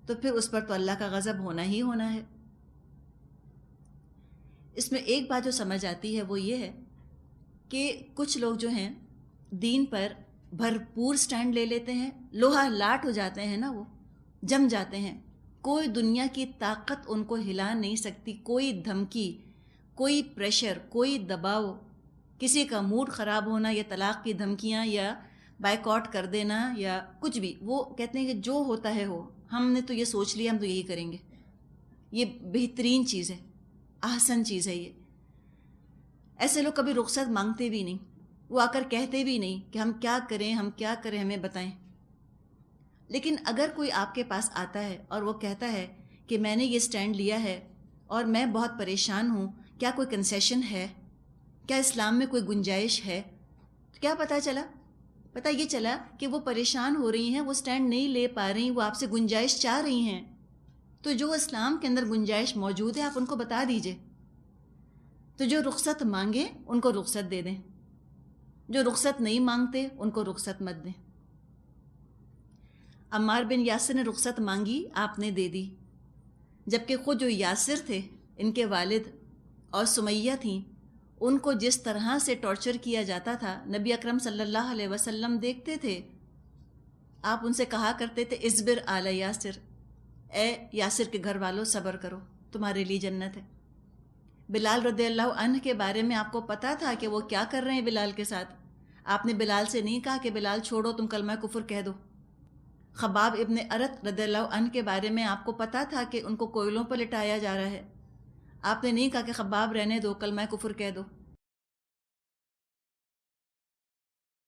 تو پھر اس پر تو اللہ کا غضب ہونا ہی ہونا ہے. اس میں ایک بات جو سمجھ آتی ہے وہ یہ ہے کہ کچھ لوگ جو ہیں دین پر بھرپور سٹینڈ لے لیتے ہیں، لوہا لاٹ ہو جاتے ہیں نا، وہ جم جاتے ہیں. کوئی دنیا کی طاقت ان کو ہلا نہیں سکتی، کوئی دھمکی، کوئی پریشر، کوئی دباؤ، کسی کا موڈ خراب ہونا یا طلاق کی دھمکیاں یا بائیکاٹ کر دینا یا کچھ بھی، وہ کہتے ہیں کہ جو ہوتا ہے ہو، ہم نے تو یہ سوچ لیا، ہم تو یہی کریں گے. یہ بہترین چیز ہے، احسن چیز ہے یہ. ایسے لوگ کبھی رخصت مانگتے بھی نہیں، وہ آ کر کہتے بھی نہیں کہ ہم کیا کریں، ہم کیا کریں، ہمیں بتائیں. لیکن اگر کوئی آپ کے پاس آتا ہے اور وہ کہتا ہے کہ میں نے یہ سٹینڈ لیا ہے اور میں بہت پریشان ہوں، کیا کوئی کنسیشن ہے، کیا اسلام میں کوئی گنجائش ہے، تو کیا پتہ چلا؟ پتہ یہ چلا کہ وہ پریشان ہو رہی ہیں، وہ سٹینڈ نہیں لے پا رہی، وہ آپ سے گنجائش چاہ رہی ہیں. تو جو اسلام کے اندر گنجائش موجود ہے آپ ان کو بتا دیجئے. تو جو رخصت مانگیں ان کو رخصت دے دیں، جو رخصت نہیں مانگتے ان کو رخصت مت دیں. عمار بن یاسر نے رخصت مانگی، آپ نے دے دی، جبکہ خود جو یاسر تھے، ان کے والد اور سمیہ تھیں، ان کو جس طرح سے ٹارچر کیا جاتا تھا نبی اکرم صلی اللہ علیہ وسلم دیکھتے تھے. آپ ان سے کہا کرتے تھے اصبر آل یاسر، اے یاسر کے گھر والوں صبر کرو، تمہارے لیے جنت ہے. بلال رضی اللہ عنہ کے بارے میں آپ کو پتا تھا کہ وہ کیا کر رہے ہیں بلال کے ساتھ. آپ نے بلال سے نہیں کہا کہ بلال چھوڑو، تم کلمہ کفر کہہ دو. خباب ابن ارت رضی اللہ عنہ کے بارے میں آپ کو پتہ تھا کہ ان کو کوئلوں پر لٹایا جا رہا ہے، آپ نے نہیں کہا کہ خباب رہنے دو، کلمہ کفر کہہ دو،